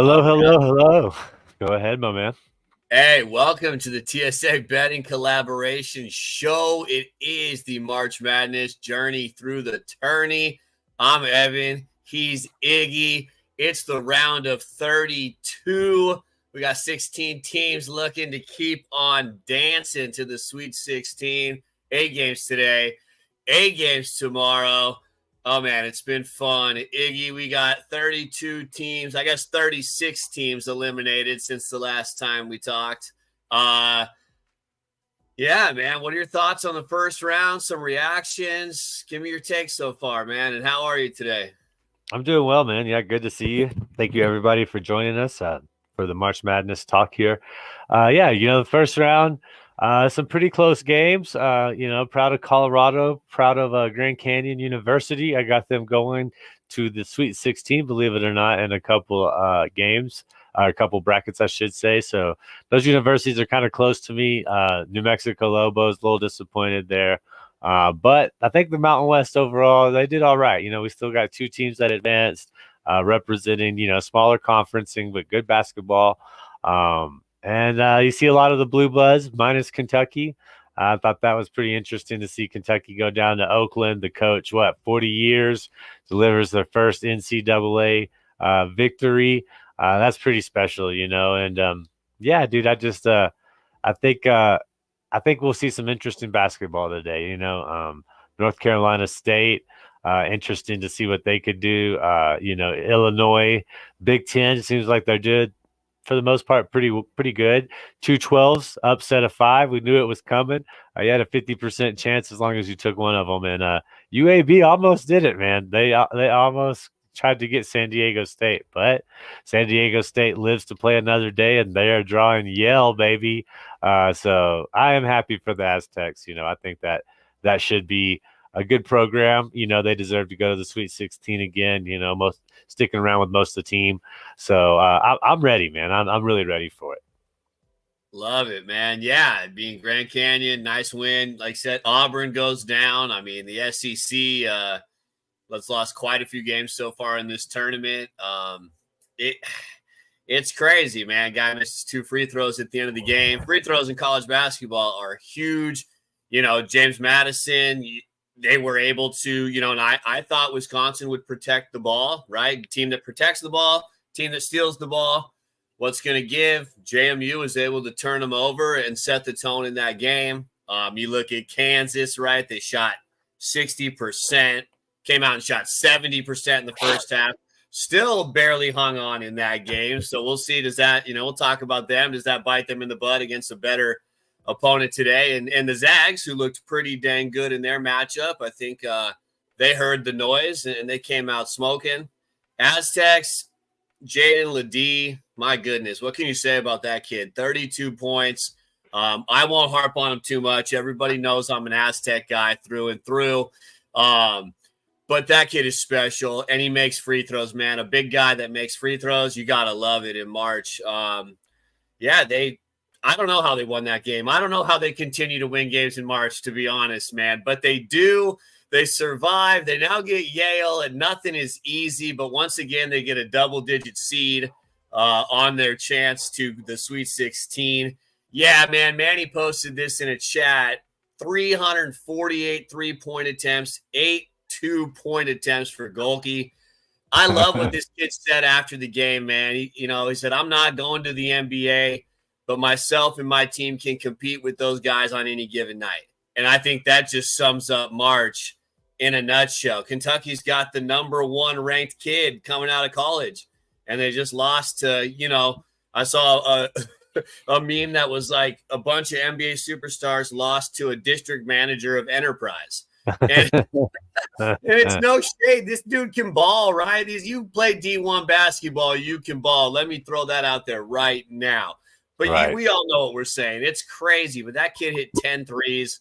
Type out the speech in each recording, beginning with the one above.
Hello, All right. hello, hello. Go ahead, my man. Hey, welcome to the TSA Betting Collaboration Show. It is the March Madness journey through the tourney. I'm Evan. He's Iggy. It's the round of 32. We got 16 teams looking to keep on dancing to the Sweet 16. 8 games today, 8 games tomorrow. Oh, man, it's been fun. Iggy, we got 32 teams, I guess 36 teams eliminated since the last time we talked. Uh, yeah, man, what are your thoughts on the first round? Some reactions? Give me your take so far, man. And how are you today? I'm doing well, man. Yeah, good to see you. Thank you, everybody, for joining us for the March Madness talk here. Yeah, the first round, some pretty close games. Proud of Colorado, proud of Grand Canyon University. I got them going to the Sweet 16, believe it or not, in a couple games, a couple brackets, I should say. So those universities are kind of close to me. New Mexico Lobos, a little disappointed there. But I think the Mountain West overall, they did all right. We still got two teams that advanced, representing, smaller conferencing, but good basketball. And you see a lot of the Blue Bloods minus Kentucky. I thought that was pretty interesting to see Kentucky go down to Oakland. The coach, 40 years, delivers their first NCAA victory. That's pretty special, And yeah, dude, I think I think we'll see some interesting basketball today. North Carolina State, interesting to see what they could do. Illinois, Big Ten seems like they're good for the most part, pretty good. 2 12s, upset of 5. We knew it was coming. You had a 50% chance as long as you took one of them. And UAB almost did it, man. They almost tried to get San Diego State, but San Diego State lives to play another day, and they are drawing Yale, baby. So I am happy for the Aztecs. I think that should be a good program. They deserve to go to the Sweet 16 again. Most sticking around with most of the team. So I'm ready, man. I'm really ready for it. Love it, man. Yeah, being Grand Canyon, nice win. Like I said, Auburn goes down. I mean, the SEC let's lost quite a few games so far in this tournament. It's crazy, man. Guy misses 2 free throws at the end of the game. Free throws in college basketball are huge. James Madison, they were able to, and I thought Wisconsin would protect the ball, right? Team that protects the ball, team that steals the ball. What's going to give? JMU was able to turn them over and set the tone in that game. You look at Kansas, right? They shot 60%, came out and shot 70% in the first half. Still barely hung on in that game. So we'll see. Does that, we'll talk about them. Does that bite them in the butt against a better opponent today? And the Zags, who looked pretty dang good in their matchup, I think they heard the noise and they came out smoking. Aztecs, Jaden Ledee, my goodness, what can you say about that kid? 32 points. I won't harp on him too much. Everybody knows I'm an Aztec guy through and through. But that kid is special, and he makes free throws, man. A big guy that makes free throws, you got to love it in March. Yeah, I don't know how they won that game. I don't know how they continue to win games in March, to be honest, man. But they do. They survive. They now get Yale, and nothing is easy. But once again, they get a double-digit seed on their chance to the Sweet 16. Yeah, man, Manny posted this in a chat. 348 three-point attempts, 8 2-point attempts for Golke. I love what this kid said after the game, man. He said, I'm not going to the NBA, but myself and my team can compete with those guys on any given night. And I think that just sums up March in a nutshell. Kentucky's got the number 1 ranked kid coming out of college, and they just lost to, I saw a meme that was like a bunch of NBA superstars lost to a district manager of Enterprise. And, and it's no shade. This dude can ball, right? You play D1 basketball, you can ball. Let me throw that out there right now. But Right. we all know what we're saying. It's crazy. But that kid hit 10 threes.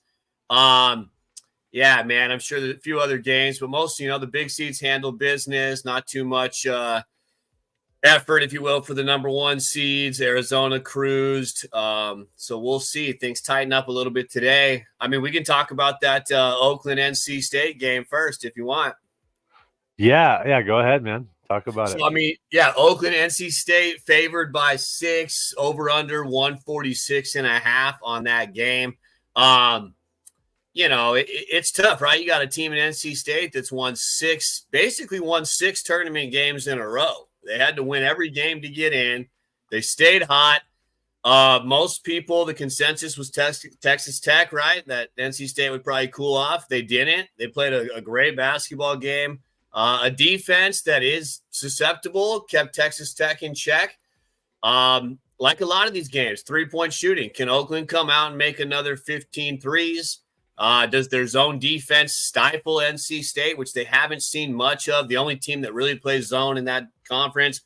Yeah, man, I'm sure there's a few other games, but most, the big seeds handle business. Not too much effort, if you will, for the number 1 seeds. Arizona cruised. So we'll see. Things tighten up a little bit today. I mean, we can talk about that Oakland NC State game first if you want. Yeah, go ahead, man. Talk about it. So, I mean, yeah, Oakland, NC State favored by 6, over under 146.5 on that game. It's tough, right? You got a team in NC State that's basically won 6 tournament games in a row. They had to win every game to get in. They stayed hot. Most people, the consensus was Texas Tech, right? That NC State would probably cool off. They didn't. They played a great basketball game. A defense that is susceptible kept Texas Tech in check. Like a lot of these games, 3-point shooting. Can Oakland come out and make another 15 threes? Does their zone defense stifle NC State, which they haven't seen much of? The only team that really plays zone in that conference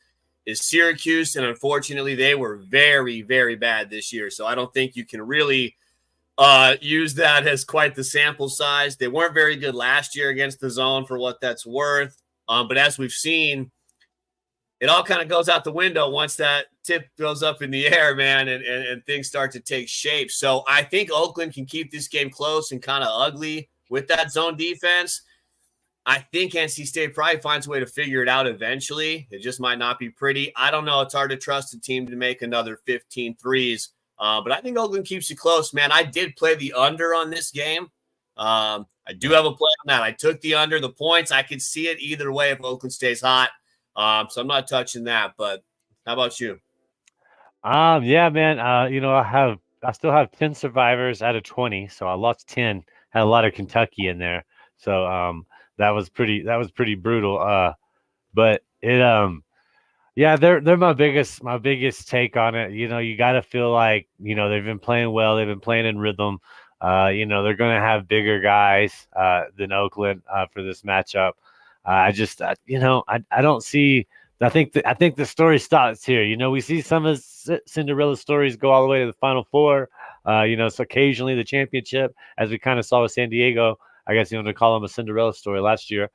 is Syracuse, and unfortunately, they were very, very bad this year. So I don't think you can really use that as quite the sample size. They weren't very good last year against the zone for what that's worth. But as we've seen, it all kind of goes out the window once that tip goes up in the air, man, and things start to take shape. So I think Oakland can keep this game close and kind of ugly with that zone defense. I think NC State probably finds a way to figure it out eventually. It just might not be pretty. I don't know. It's hard to trust a team to make another 15 threes. But I think Oakland keeps it close, man. I did play the under on this game. I do have a play on that. I took the under. The points, I could see it either way if Oakland stays hot. So I'm not touching that. But how about you? Yeah, man. I still have 10 survivors out of 20, so I lost 10. Had a lot of Kentucky in there, so that was pretty brutal. But yeah, they're my biggest take on it. You got to feel like they've been playing well, they've been playing in rhythm. They're going to have bigger guys than Oakland for this matchup. I don't see. I think the story stops here. We see some of Cinderella stories go all the way to the Final Four. So occasionally the championship, as we kind of saw with San Diego. I guess you want to call them a Cinderella story last year,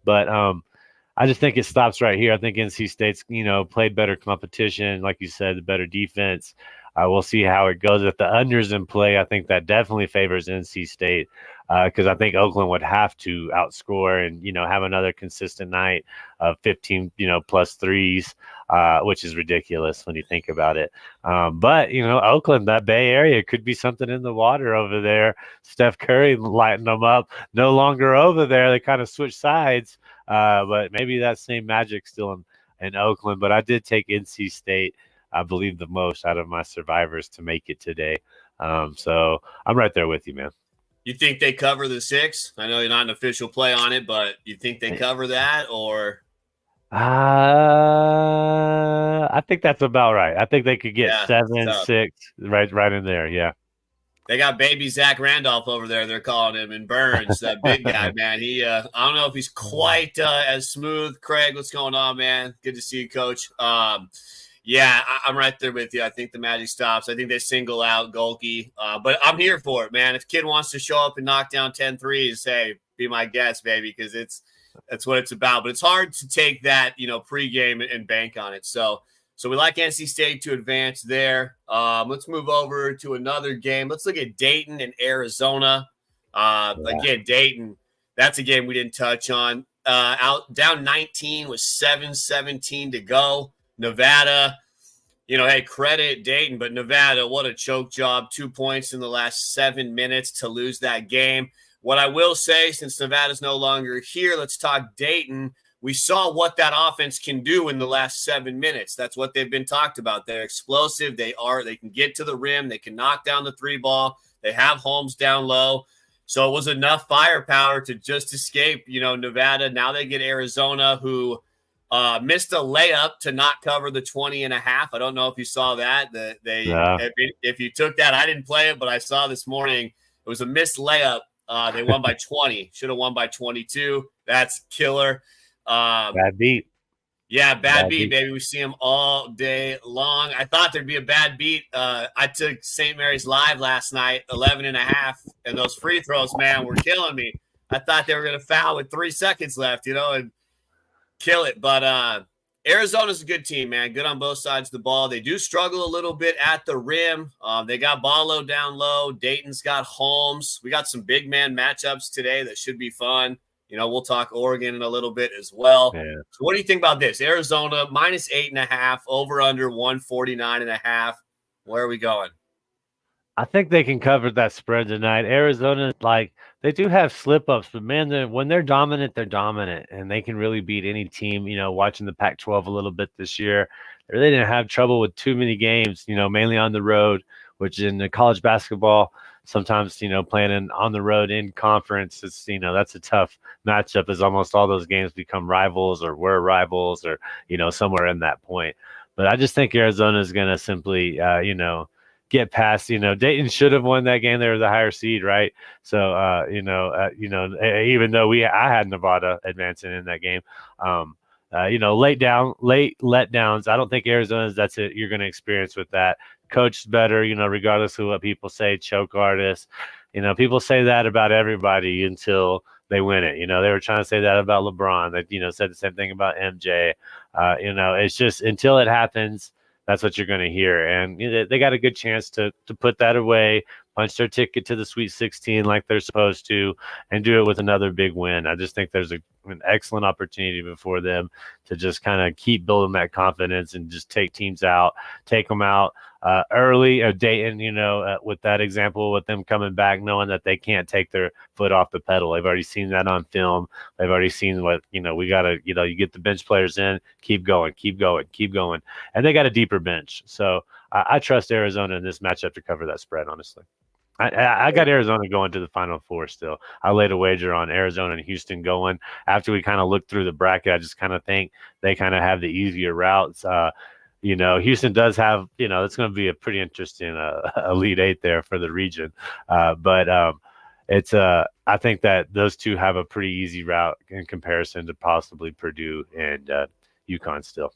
but I just think it stops right here. I think NC State's played better competition, like you said, the better defense. We'll see how it goes. If the unders in play, I think that definitely favors NC State because I think Oakland would have to outscore and have another consistent night of 15 plus threes, which is ridiculous when you think about it. But Oakland, that Bay Area, could be something in the water over there. Steph Curry lighting them up. No longer over there. They kind of switch sides, but maybe that same magic still in Oakland. But I did take NC State, I believe, the most out of my survivors to make it today. So I'm right there with you, man. You think they cover the 6? I know you're not an official play on it, but you think they cover that, or? I think that's about right. I think they could get 7, 6, right in there. Yeah. They got baby Zach Randolph over there. They're calling him, and Burns, that big guy, man. I don't know if he's quite as smooth. Craig, what's going on, man? Good to see you, Coach. Yeah, I'm right there with you. I think the magic stops. I think they single out Golke. But I'm here for it, man. If kid wants to show up and knock down 10 threes, hey, be my guest, baby, because that's what it's about. But it's hard to take that, pregame and bank on it. So we like NC State to advance there. Let's move over to another game. Let's look at Dayton and Arizona. Again, Dayton, that's a game we didn't touch on. Down 19 with 7:17 to go. Nevada, hey, credit Dayton, but Nevada, what a choke job. 2 points in the last 7 minutes to lose that game. What I will say, since Nevada's no longer here, let's talk Dayton. We saw what that offense can do in the last 7 minutes. That's what they've been talked about. They're explosive. They can get to the rim. They can knock down the 3 ball. They have Holmes down low. So it was enough firepower to just escape, Nevada. Now they get Arizona, who missed a layup to not cover the 20.5. I don't know if you saw that. If you took that, I didn't play it, but I saw this morning it was a missed layup. They won by 20. Should have won by 22. That's killer. Bad beat. Yeah, bad beat, baby. We see them all day long. I thought there'd be a bad beat. I took St. Mary's live last night, 11.5, and those free throws, man, were killing me. I thought they were going to foul with 3 seconds left, and kill it. But Arizona's a good team, man. Good on both sides of the ball. They do struggle a little bit at the rim. They got Ballo down low. Dayton's got Holmes. We got some big man matchups today that should be fun. We'll talk Oregon in a little bit as well. Yeah. So what do you think about this? Arizona minus 8.5, over under 149.5. Where are we going? I think they can cover that spread tonight. Arizona, like, they do have slip ups, but man, when they're dominant, and they can really beat any team. Watching the Pac-12 a little bit this year, they really didn't have trouble with too many games. Mainly on the road, which in the college basketball, sometimes playing on the road in conference, it's that's a tough matchup. As almost all those games become rivals or were rivals, or somewhere in that point. But I just think Arizona is going to simply, get past. Dayton should have won that game. They were the higher seed, right? So, even though I had Nevada advancing in that game, late letdowns. I don't think Arizona's. That's it. You're going to experience with that. Coached better, regardless of what people say. Choke artists. People say that about everybody until they win it. They were trying to say that about LeBron. That said the same thing about MJ. It's just until it happens. That's what you're going to hear. And they got a good chance to put that away, punch their ticket to the Sweet 16 like they're supposed to, and do it with another big win. I just think there's an excellent opportunity before them to just kind of keep building that confidence and just take them out early. Dayton, with that example, with them coming back, knowing that they can't take their foot off the pedal. They've already seen that on film. They've already seen what, we got to, you get the bench players in, keep going. And they got a deeper bench. So I trust Arizona in this matchup to cover that spread, honestly. I got Arizona going to the Final Four still. I laid a wager on Arizona and Houston going. After we kind of looked through the bracket, I just kind of think they kind of have the easier routes. Houston does have, it's going to be a pretty interesting Elite Eight there for the region. But I think that those two have a pretty easy route in comparison to possibly Purdue and UConn still.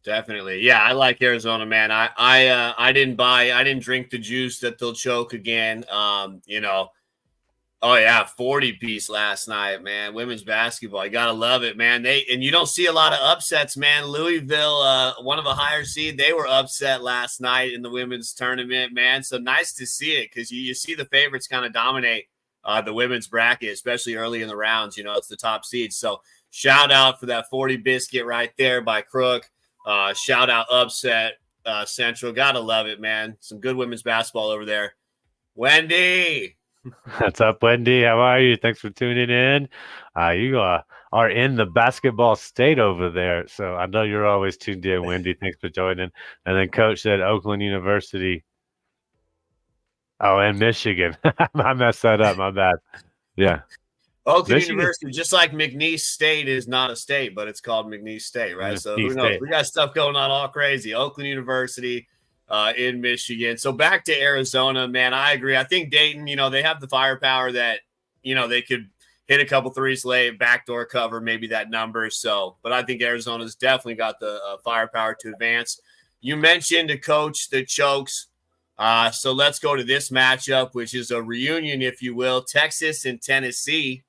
Definitely. Yeah, I like Arizona, man. I didn't drink the juice that they'll choke again. Oh yeah, 40 piece last night, man. Women's basketball. You gotta love it, man. And you don't see a lot of upsets, man. Louisville, one of a higher seed, they were upset last night in the women's tournament, man. So nice to see it, because you see the favorites kind of dominate the women's bracket, especially early in the rounds. It's the top seeds. So shout out for that 40 biscuit right there by Crook. Shout out upset Central. Gotta love it, man. Some good women's basketball over there. Wendy. What's up, Wendy? How are you? Thanks for tuning in. You are in the basketball state over there, so I know you're always tuned in, Wendy. Thanks for joining. And then Coach said Oakland University. Oh, and Michigan. I messed that up. My bad. Yeah. Oakland Michigan. University, just like McNeese State is not a state, but it's called McNeese State, right? So who knows? We got stuff going on all crazy. Oakland University in Michigan. So back to Arizona, man, I agree. I think Dayton, they have the firepower that, they could hit a couple threes late, backdoor cover, maybe that number. So, but I think Arizona's definitely got the firepower to advance. You mentioned a coach that chokes. So let's go to this matchup, which is a reunion, if you will. Texas and Tennessee.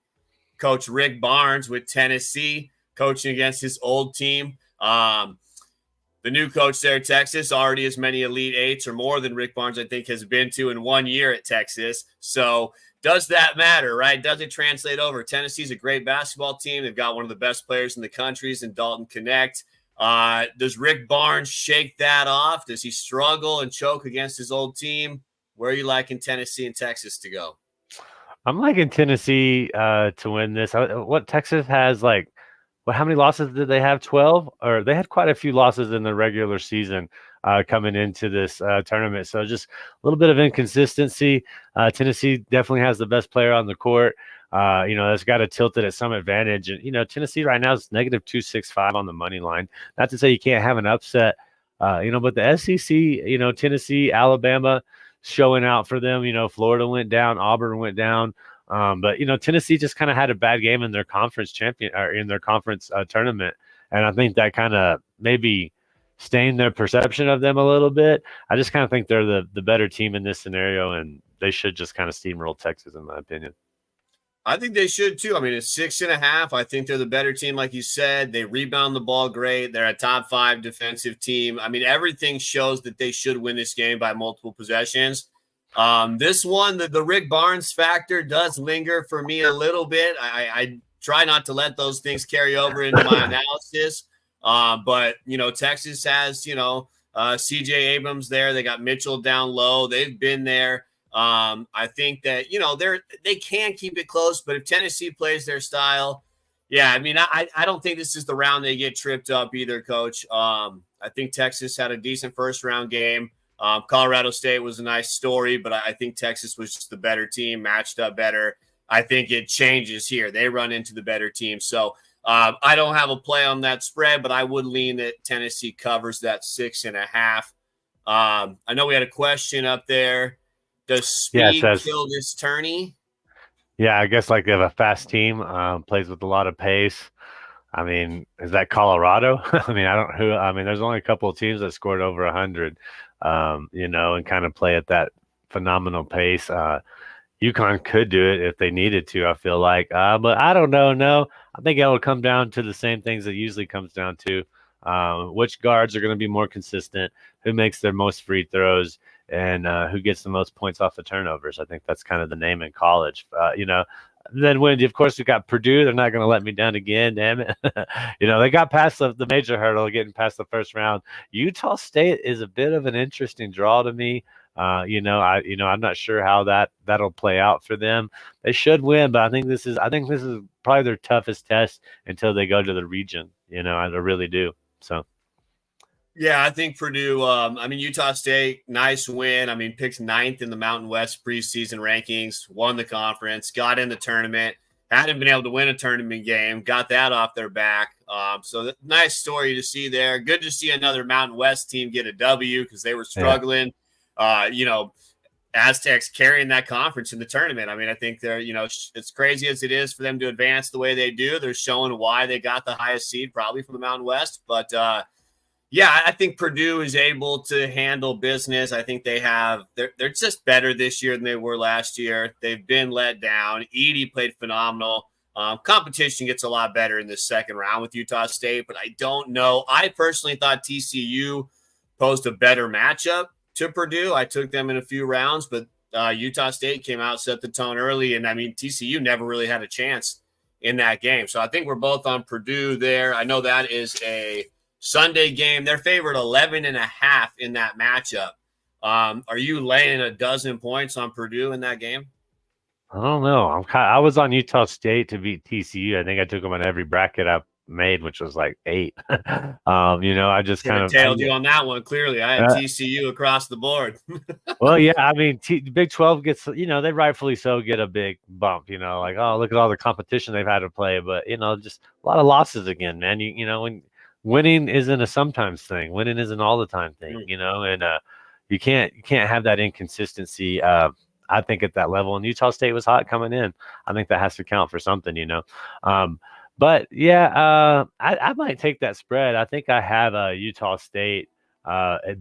Coach Rick Barnes with Tennessee coaching against his old team. The new coach there at Texas already as many Elite Eights or more than Rick Barnes, I think, has been to in 1 year at Texas. So does that matter, right? Does it translate over? Tennessee's a great basketball team. They've got one of the best players in the country in Dalton Connect. Does Rick Barnes shake that off? Does he struggle and choke against his old team? Where are you liking Tennessee and Texas to go? I'm liking Tennessee to win this. What Texas has, how many losses did they have? 12? Or they had quite a few losses in the regular season coming into this tournament. So just a little bit of inconsistency. Tennessee definitely has the best player on the court. It's got to tilt it at some advantage. And, Tennessee right now is negative 265 on the money line. Not to say you can't have an upset, but the SEC, Tennessee, Alabama, showing out for them. Florida went down, Auburn went down. But Tennessee just kind of had a bad game in their conference tournament. And I think that kind of maybe stained their perception of them a little bit. I just kind of think they're the better team in this scenario, and they should just kind of steamroll Texas, in my opinion. I think they should too. I mean, it's 6.5. I think they're the better team, like you said. They rebound the ball great. They're a top 5 defensive team. I mean, everything shows that they should win this game by multiple possessions. This one, the Rick Barnes factor does linger for me a little bit. I try not to let those things carry over into my analysis. But, Texas has, CJ Abrams there. They got Mitchell down low. They've been there. I think that, they can keep it close, but if Tennessee plays their style, yeah, I mean, I don't think this is the round they get tripped up either, Coach. I think Texas had a decent first round game. Colorado State was a nice story, but I think Texas was just the better team, matched up better. I think it changes here. They run into the better team. So I don't have a play on that spread, but I would lean that Tennessee covers that 6.5. I know we had a question up there. Does speed kill this tourney? Yeah, I guess like they have a fast team, plays with a lot of pace. I mean, is that Colorado? I mean, there's only a couple of teams that scored over 100, and kind of play at that phenomenal pace. UConn could do it if they needed to, I feel like. But I don't know. No, I think it will come down to the same things it usually comes down to. Which guards are going to be more consistent, who makes their most free throws, and who gets the most points off the turnovers. I think that's kind of the name in college. Then when, of course, we got Purdue, they're not going to let me down again. Damn it. They got past the major hurdle, getting past the first round. Utah State is a bit of an interesting draw to me. I'm not sure how that'll play out for them. They should win, but I think this is probably their toughest test until they go to the region. I really do. So. Yeah, I think Purdue, Utah State, nice win. I mean, picked 9th in the Mountain West preseason rankings, won the conference, got in the tournament, hadn't been able to win a tournament game, got that off their back. So nice story to see there. Good to see another Mountain West team get a W because they were struggling. Yeah. Aztecs carrying that conference in the tournament. I mean, I think they're, it's crazy as it is for them to advance the way they do. They're showing why they got the highest seed probably from the Mountain West. But, yeah, I think Purdue is able to handle business. I think they're just better this year than they were last year. They've been let down. Iggy played phenomenal. Competition gets a lot better in the second round with Utah State, but I don't know. I personally thought TCU posed a better matchup to Purdue. I took them in a few rounds, but Utah State came out, set the tone early, and TCU never really had a chance in that game. So I think we're both on Purdue there. I know that is a Sunday game. They're favored 11.5 in that matchup. Are you laying a dozen points on Purdue in that game? I don't know. I was on Utah State to beat TCU. I think I took them on every bracket I made, which was like 8. I just kind of tailed you on that one. Clearly, I had TCU across the board. Well, yeah, I mean, Big 12 gets, they rightfully so get a big bump. Like, oh, look at all the competition they've had to play, but just a lot of losses again, man. When winning isn't a sometimes thing. Winning isn't all the time thing, and you can't have that inconsistency. I think at that level, and Utah State was hot coming in. I think that has to count for something, But yeah, I might take that spread. I think I have Utah State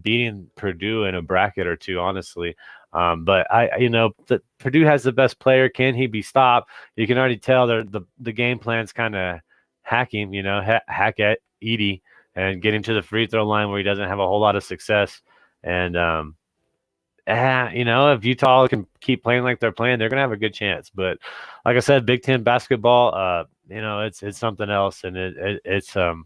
beating Purdue in a bracket or two, honestly. But Purdue has the best player. Can he be stopped? You can already tell the game plan's kind of hack him, hack at Iggy and get him to the free throw line where he doesn't have a whole lot of success. And if Utah can keep playing like they're playing, they're gonna have a good chance. But like I said, Big Ten basketball, it's something else, and it's a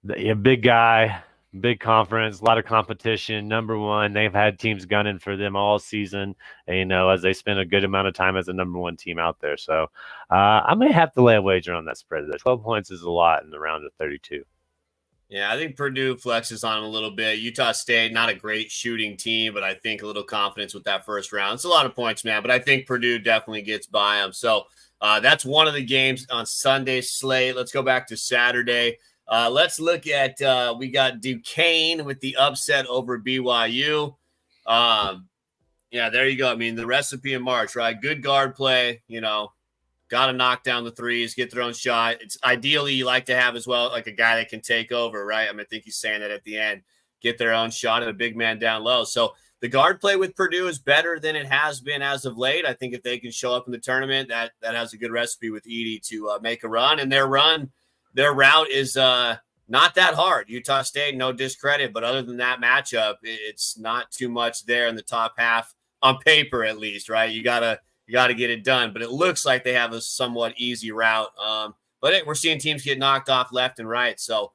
big guy, big conference, a lot of competition. Number one, they've had teams gunning for them all season, and, as they spend a good amount of time as a number one team out there. So I may have to lay a wager on that spread. 12 points is a lot in the round of 32. Yeah, I think Purdue flexes on a little bit. Utah State, not a great shooting team, but I think a little confidence with that first round. It's a lot of points, man, but I think Purdue definitely gets by them. So that's one of the games on Sunday's slate. Let's go back to Saturday. Let's look at we got Duquesne with the upset over BYU. Yeah, there you go. I mean, the recipe in March, right? Good guard play, got to knock down the threes, get their own shot. It's ideally you like to have as well, like a guy that can take over, right? I think he's saying that at the end, get their own shot and a big man down low. So the guard play with Purdue is better than it has been as of late. I think if they can show up in the tournament, that has a good recipe with Edey to make a run. And their route is not that hard. Utah State, no discredit, but other than that matchup, it's not too much there in the top half on paper, at least, right? You gotta get it done. But it looks like they have a somewhat easy route. But we're seeing teams get knocked off left and right. So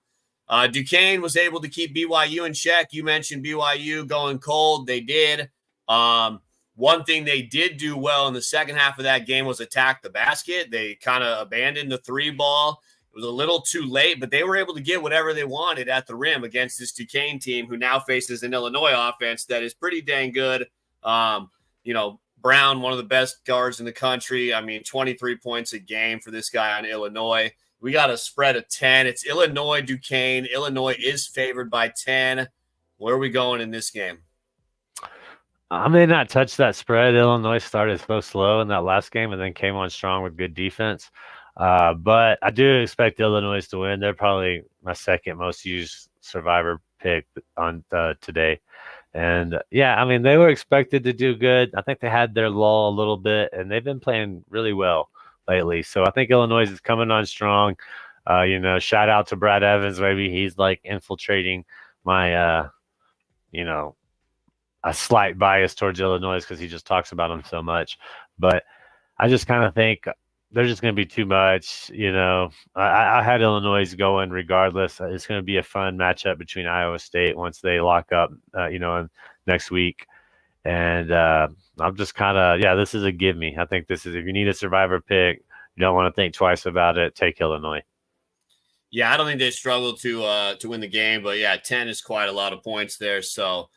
Duquesne was able to keep BYU in check. You mentioned BYU going cold. They did. One thing they did do well in the second half of that game was attack the basket. They kind of abandoned the three ball. It was a little too late, but they were able to get whatever they wanted at the rim against this Duquesne team who now faces an Illinois offense that is pretty dang good. Brown, one of the best guards in the country. I mean, 23 points a game for this guy on Illinois. We got a spread of 10. It's Illinois, Duquesne. Illinois is favored by 10. Where are we going in this game? I may not touch that spread. Illinois started so slow in that last game and then came on strong with good defense. But I do expect Illinois to win. They're probably my second most used survivor pick on today. And yeah, I mean, they were expected to do good. I think they had their lull a little bit, and they've been playing really well lately. So I think Illinois is coming on strong. Shout out to Brad Evans. Maybe he's like infiltrating my, a slight bias towards Illinois because he just talks about them so much. But I just kind of think they're just going to be too much. I had Illinois going regardless. It's going to be a fun matchup between Iowa State once they lock up, next week. And I'm just kind of, this is a give me. I think this is, if you need a survivor pick, you don't want to think twice about it, take Illinois. Yeah, I don't think they struggle to win the game, but 10 is quite a lot of points there. So,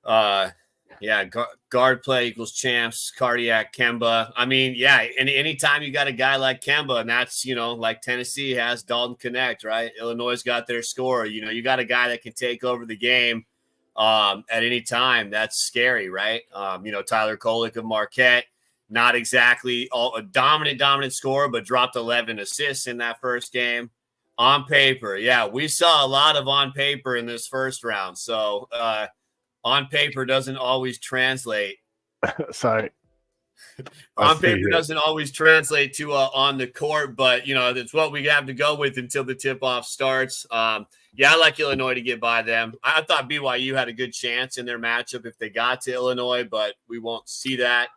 guard play equals champs, cardiac Kemba. I mean, and anytime you got a guy like Kemba, and that's, like Tennessee has Dalton Connect, right? Illinois got their scorer. You got a guy that can take over the game at any time. That's scary, right? Tyler Kolek of Marquette, not exactly a dominant scorer, but dropped 11 assists in that first game. On paper, we saw a lot of on paper in this first round. So, on paper doesn't always translate. Sorry. On paper doesn't always translate to on the court, but that's what we have to go with until the tip-off starts. I like Illinois to get by them. I thought BYU had a good chance in their matchup if they got to Illinois, but we won't see that.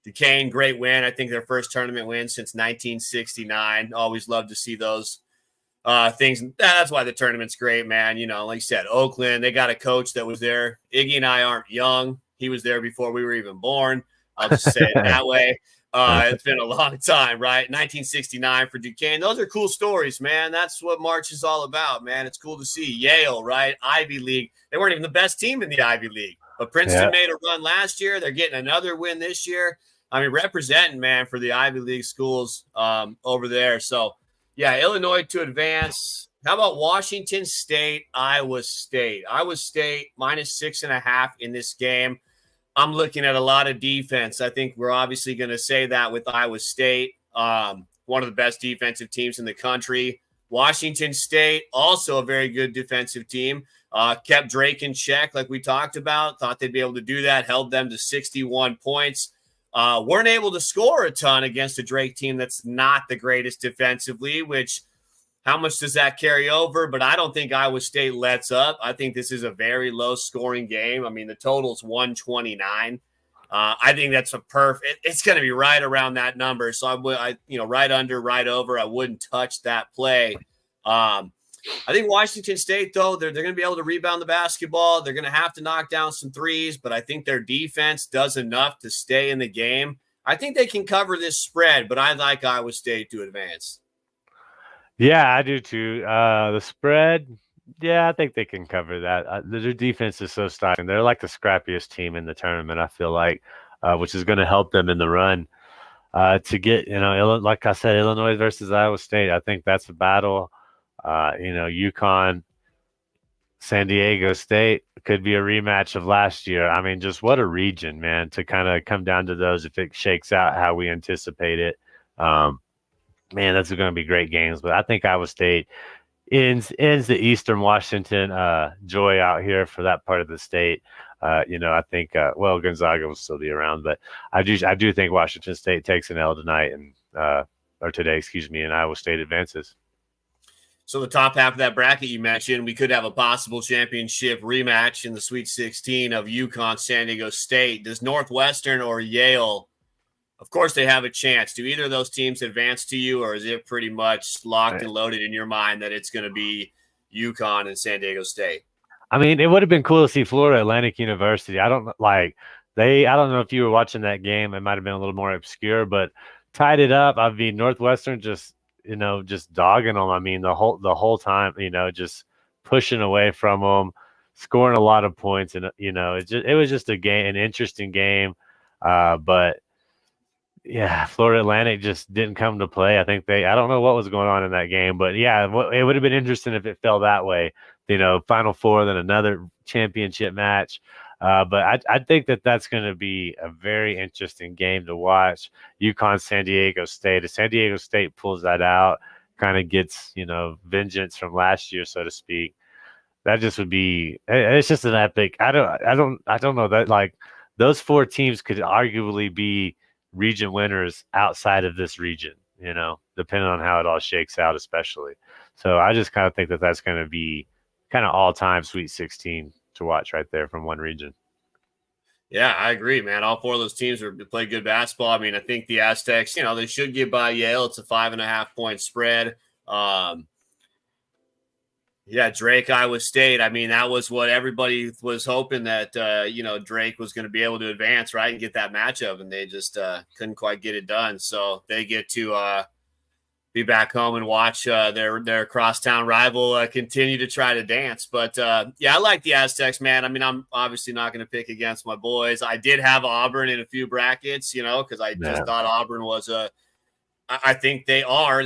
Duquesne, great win. I think their first tournament win since 1969. Always love to see those things. That's why the tournament's great, man. Like you said, Oakland, they got a coach that was there. Iggy and I aren't young. He was there before we were even born. I'll just say it that way. It's been a long time, right? 1969 for Duquesne. Those are cool stories, man. That's what March is all about, man. It's cool to see. Yale, right? Ivy League. They weren't even the best team in the Ivy League, but Princeton made a run last year. They're getting another win this year. I mean, representing, man, for the Ivy League schools over there. So, Illinois to advance. How about Washington State, Iowa State? Iowa State minus 6.5 in this game. I'm looking at a lot of defense. I think we're obviously going to say that with Iowa State, one of the best defensive teams in the country. Washington State, also a very good defensive team. Kept Drake in check like we talked about. Thought they'd be able to do that. Held them to 61 points. Weren't able to score a ton against a Drake team that's not the greatest defensively, which how much does that carry over? But I don't think Iowa State lets up. I think this is a very low-scoring game. I mean, the total's 129. I think that's a perfect – it's going to be right around that number. So, right under, right over. I wouldn't touch that play. I think Washington State, though, they're going to be able to rebound the basketball. They're going to have to knock down some threes, but I think their defense does enough to stay in the game. I think they can cover this spread, but I like Iowa State to advance. Yeah, I do too. The spread, I think they can cover that. Their defense is so stunning. They're like the scrappiest team in the tournament, I feel like, which is going to help them in the run to get, like I said, Illinois versus Iowa State. I think that's a battle. UConn, San Diego State could be a rematch of last year. I mean, just what a region, man, to kind of come down to those if it shakes out how we anticipate it. Man, that's going to be great games. But I think Iowa State ends the Eastern Washington joy out here for that part of the state. I think Gonzaga will still be around, but I do think Washington State takes an L tonight and Iowa State advances. So the top half of that bracket you mentioned, we could have a possible championship rematch in the Sweet 16 of UConn, San Diego State. Does Northwestern or Yale, of course, they have a chance. Do either of those teams advance to you, or is it pretty much locked and loaded in your mind that it's going to be UConn and San Diego State? I mean, it would have been cool to see Florida Atlantic University. I don't know if you were watching that game. It might have been a little more obscure, but tied it up. I mean, Northwestern just, just dogging them. I mean, the whole time, just pushing away from them, scoring a lot of points, and it was just an interesting game. But yeah, Florida Atlantic just didn't come to play. I don't know what was going on in that game, but yeah, it would have been interesting if it fell that way. Final four, then another championship match. But I think that's going to be a very interesting game to watch. UConn, San Diego State. If San Diego State pulls that out, kind of gets, vengeance from last year, so to speak. That just would be. It's just an epic. I don't know that like those four teams could arguably be region winners outside of this region. Depending on how it all shakes out, especially. So I just kind of think that's going to be kind of all-time Sweet 16 to watch right there from one region. Yeah, I agree, man. All four of those teams play good basketball. I mean, I think the Aztecs, they should get by Yale. It's a 5.5-point spread. Yeah, Drake, Iowa State. I mean, that was what everybody was hoping that, Drake was going to be able to advance, right, and get that matchup, and they just couldn't quite get it done. So they get to be back home and watch their crosstown rival continue to try to dance. But, yeah, I like the Aztecs, man. I mean, I'm obviously not going to pick against my boys. I did have Auburn in a few brackets, because I just thought Auburn was I think they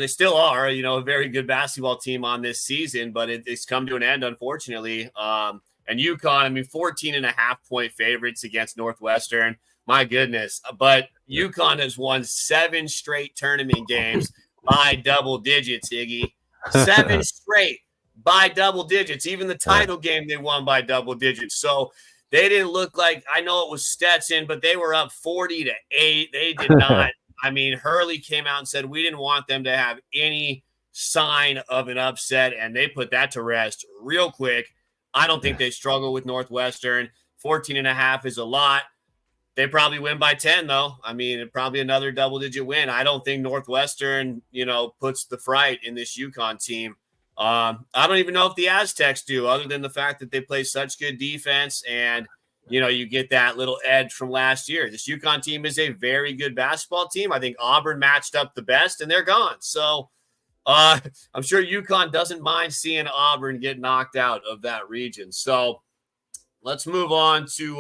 still are, a very good basketball team on this season, but it's come to an end, unfortunately. And UConn, I mean, 14.5-point favorites against Northwestern. My goodness. But UConn has won 7 straight tournament games by double digits, Iggy. 7 straight by double digits. Even the title game they won by double digits. So they didn't look like, I know it was Stetson, but they were up 40-8. They did not. I mean, Hurley came out and said we didn't want them to have any sign of an upset, and they put that to rest real quick. I don't think they struggle with Northwestern. 14.5 is a lot. They probably win by 10, though. I mean, probably another double-digit win. I don't think Northwestern, puts the fright in this UConn team. I don't even know if the Aztecs do, other than the fact that they play such good defense and – you get that little edge from last year. This UConn team is a very good basketball team. I think Auburn matched up the best, and they're gone. So I'm sure UConn doesn't mind seeing Auburn get knocked out of that region. So let's move on to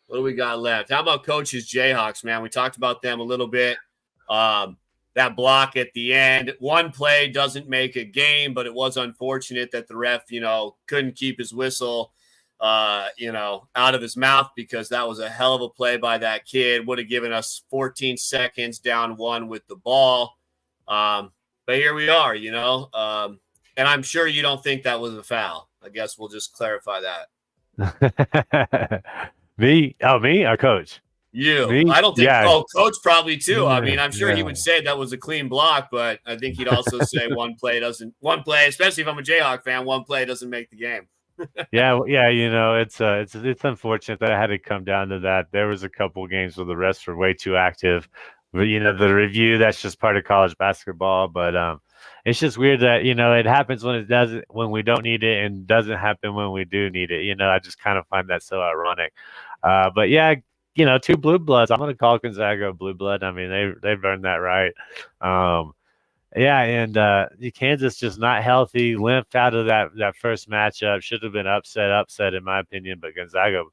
what do we got left? How about Coach's Jayhawks, man? We talked about them a little bit. That block at the end. One play doesn't make a game, but it was unfortunate that the ref, couldn't keep his whistle out of his mouth, because that was a hell of a play by that kid. Would have given us 14 seconds down 1 with the ball. But here we are, and I'm sure you don't think that was a foul. I guess we'll just clarify that. Me? Oh, me or Coach? You. Me? I don't think. Yeah. Oh, Coach probably too. I mean, I'm sure he would say that was a clean block, but I think he'd also say one play, especially if I'm a Jayhawk fan, one play doesn't make the game. Yeah, it's unfortunate that it had to come down to that. There was a couple games where the refs were way too active, but the review, that's just part of college basketball. But it's just weird that it happens when we don't need it, and doesn't happen when we do need it. I just kind of find that so ironic. But yeah, 2 blue bloods. I'm gonna call Gonzaga a blue blood. I mean, they've earned that right. Yeah, and Kansas just not healthy, limped out of that first matchup. Should have been upset in my opinion, but Gonzaga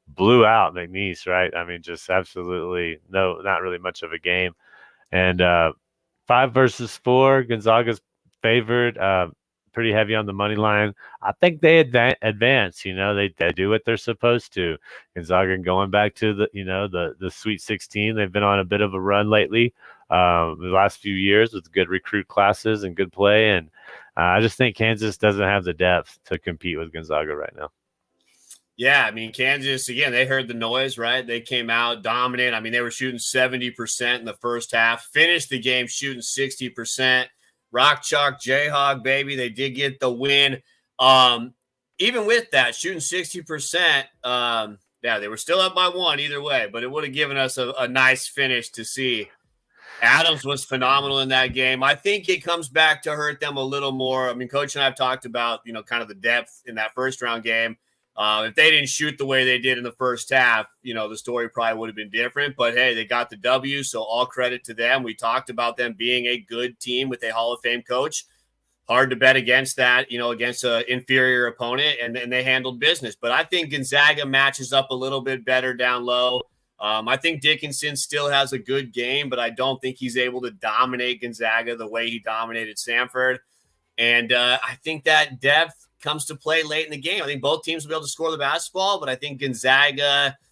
blew out McNeese, right? I mean, just absolutely not really much of a game. And 5 versus 4, Gonzaga's favored, pretty heavy on the money line. I think they advance. They do what they're supposed to. Gonzaga going back to the Sweet 16. They've been on a bit of a run lately. The last few years with good recruit classes and good play. And I just think Kansas doesn't have the depth to compete with Gonzaga right now. Yeah, I mean, Kansas, again, they heard the noise, right? They came out dominant. I mean, they were shooting 70% in the first half, finished the game shooting 60%. Rock Chalk Jayhawk, baby. They did get the win. Even with that, shooting 60%, yeah, they were still up by 1 either way, but it would have given us a nice finish to see. Adams was phenomenal in that game. I think it comes back to hurt them a little more. I mean, Coach and I have talked about, kind of the depth in that first round game. If they didn't shoot the way they did in the first half, the story probably would have been different. But, hey, they got the W, so all credit to them. We talked about them being a good team with a Hall of Fame coach. Hard to bet against that, against an inferior opponent, and they handled business. But I think Gonzaga matches up a little bit better down low. I think Dickinson still has a good game, but I don't think he's able to dominate Gonzaga the way he dominated Samford. And I think that depth comes to play late in the game. I think both teams will be able to score the basketball, but I think Gonzaga –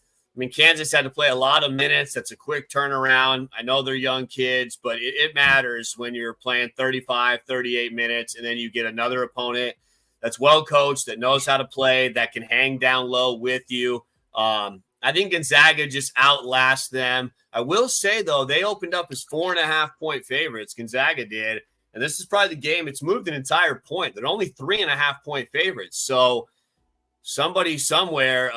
Kansas had to play a lot of minutes. That's a quick turnaround. I know they're young kids, but it matters when you're playing 35, 38 minutes, and then you get another opponent that's well coached, that knows how to play, that can hang down low with you. I think Gonzaga just outlasts them. I will say, though, they opened up as 4.5-point favorites. Gonzaga did. And this is probably the game. It's moved an entire point. They're only 3.5-point favorites. So somebody somewhere,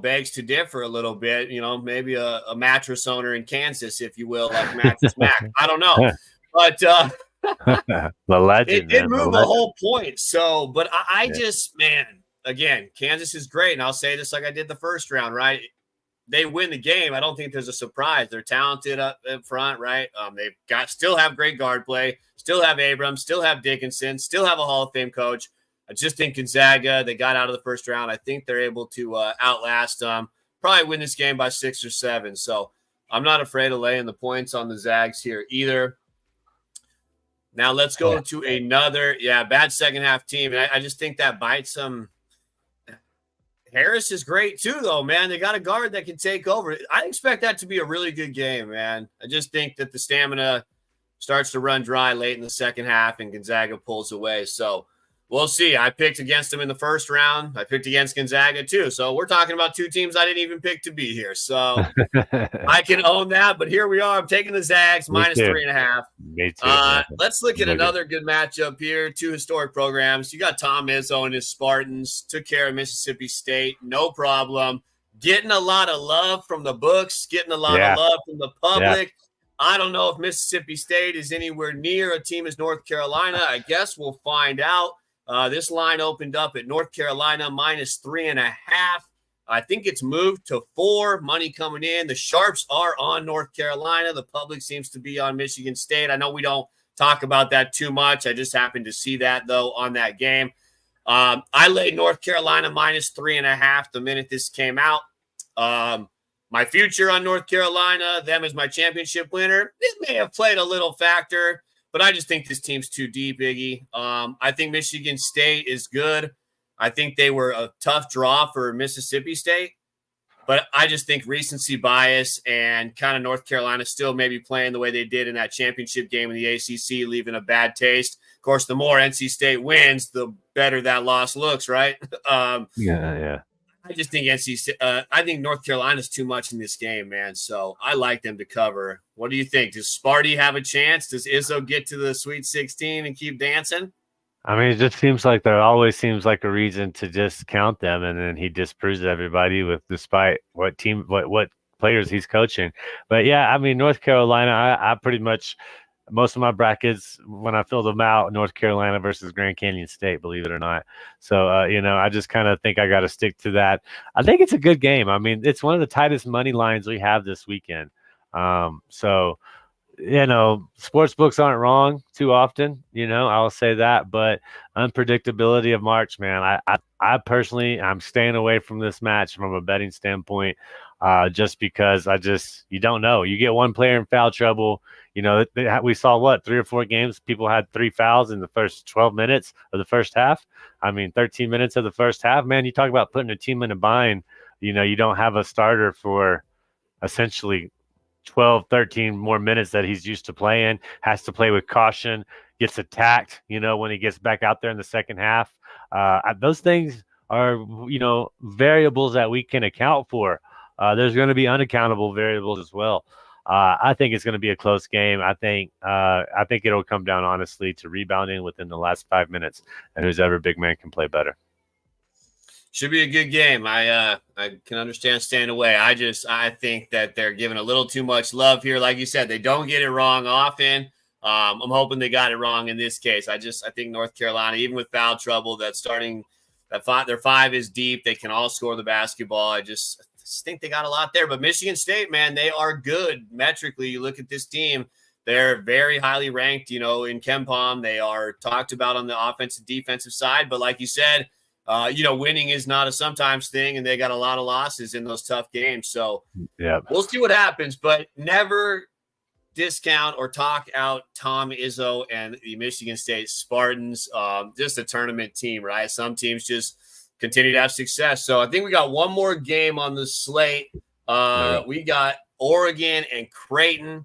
begs to differ a little bit. Maybe a mattress owner in Kansas, if you will, like Mattress Mac. I don't know. But the legend, it did move a whole point. So, but I just, man, again, Kansas is great. And I'll say this like I did the first round, right? They win the game. I don't think there's a surprise. They're talented up front, right? They've still have great guard play, still have Abrams, still have Dickinson, still have a Hall of Fame coach. I just think Gonzaga, they got out of the first round. I think they're able to outlast them, probably win this game by 6 or 7. So I'm not afraid of laying the points on the Zags here either. Now let's go to another, bad second half team. And I just think that bites them. Harris is great too, though, man. They got a guard that can take over. I expect that to be a really good game, man. I just think that the stamina starts to run dry late in the second half and Gonzaga pulls away. So we'll see. I picked against them in the first round. I picked against Gonzaga too. So we're talking about two teams I didn't even pick to be here. So I can own that. But here we are. I'm taking the Zags minus 3.5. Me too. Let's look at another good matchup here. Two historic programs. You got Tom Izzo and his Spartans. Took care of Mississippi State. No problem. Getting a lot of love from the books. Getting a lot of love from the public. Yeah. I don't know if Mississippi State is anywhere near a team as North Carolina. I guess we'll find out. This line opened up at North Carolina minus 3.5. I think it's moved to 4. Money coming in. The Sharps are on North Carolina. The public seems to be on Michigan State. I know we don't talk about that too much. I just happened to see that, though, on that game. I laid North Carolina minus 3.5 the minute this came out. My future on North Carolina, them as my championship winner, it may have played a little factor. But I just think this team's too deep, Iggy. I think Michigan State is good. I think they were a tough draw for Mississippi State. But I just think recency bias and kind of North Carolina still maybe playing the way they did in that championship game in the ACC, leaving a bad taste. Of course, the more NC State wins, the better that loss looks, right? Yeah. I just think I think North Carolina's too much in this game, man. So I like them to cover. What do you think? Does Sparty have a chance? Does Izzo get to the Sweet 16 and keep dancing? I mean, it just seems like there always seems like a reason to just count them, and then he disproves everybody with despite what players he's coaching. But yeah, I mean, North Carolina, I pretty much most of my brackets when I fill them out, North Carolina versus Grand Canyon State, believe it or not. So I just kind of think I got to stick to that. I think it's a good game. I mean, it's one of the tightest money lines we have this weekend. So sports books aren't wrong too often, I'll say that, but unpredictability of March, man, I personally, I'm staying away from this match from a betting standpoint, just because you don't know. You get one player in foul trouble, we saw 3 or 4 games, people had 3 fouls in the first 12 minutes of the first half. 13 minutes of the first half, man, you talk about putting a team in a bind, you don't have a starter for essentially 12, 13 more minutes that he's used to playing, has to play with caution, gets attacked, when he gets back out there in the second half. Those things are, variables that we can account for. There's going to be unaccountable variables as well. I think it's going to be a close game. I think it'll come down honestly to rebounding within the last 5 minutes, and who's ever big man can play better. Should be a good game. I can understand staying away. I think that they're giving a little too much love here. Like you said, they don't get it wrong often. I'm hoping they got it wrong in this case. I think North Carolina, even with foul trouble, their five is deep. They can all score the basketball. I just think they got a lot there. But Michigan State, man, they are good metrically. You look at this team. They're very highly ranked, in KenPom. They are talked about on the offensive defensive side. But like you said, winning is not a sometimes thing, and they got a lot of losses in those tough games. So yeah, we'll see what happens, but never discount or talk out Tom Izzo and the Michigan State Spartans. Just a tournament team, right? Some teams just continue to have success. So I think we got one more game on the slate. We got Oregon and Creighton.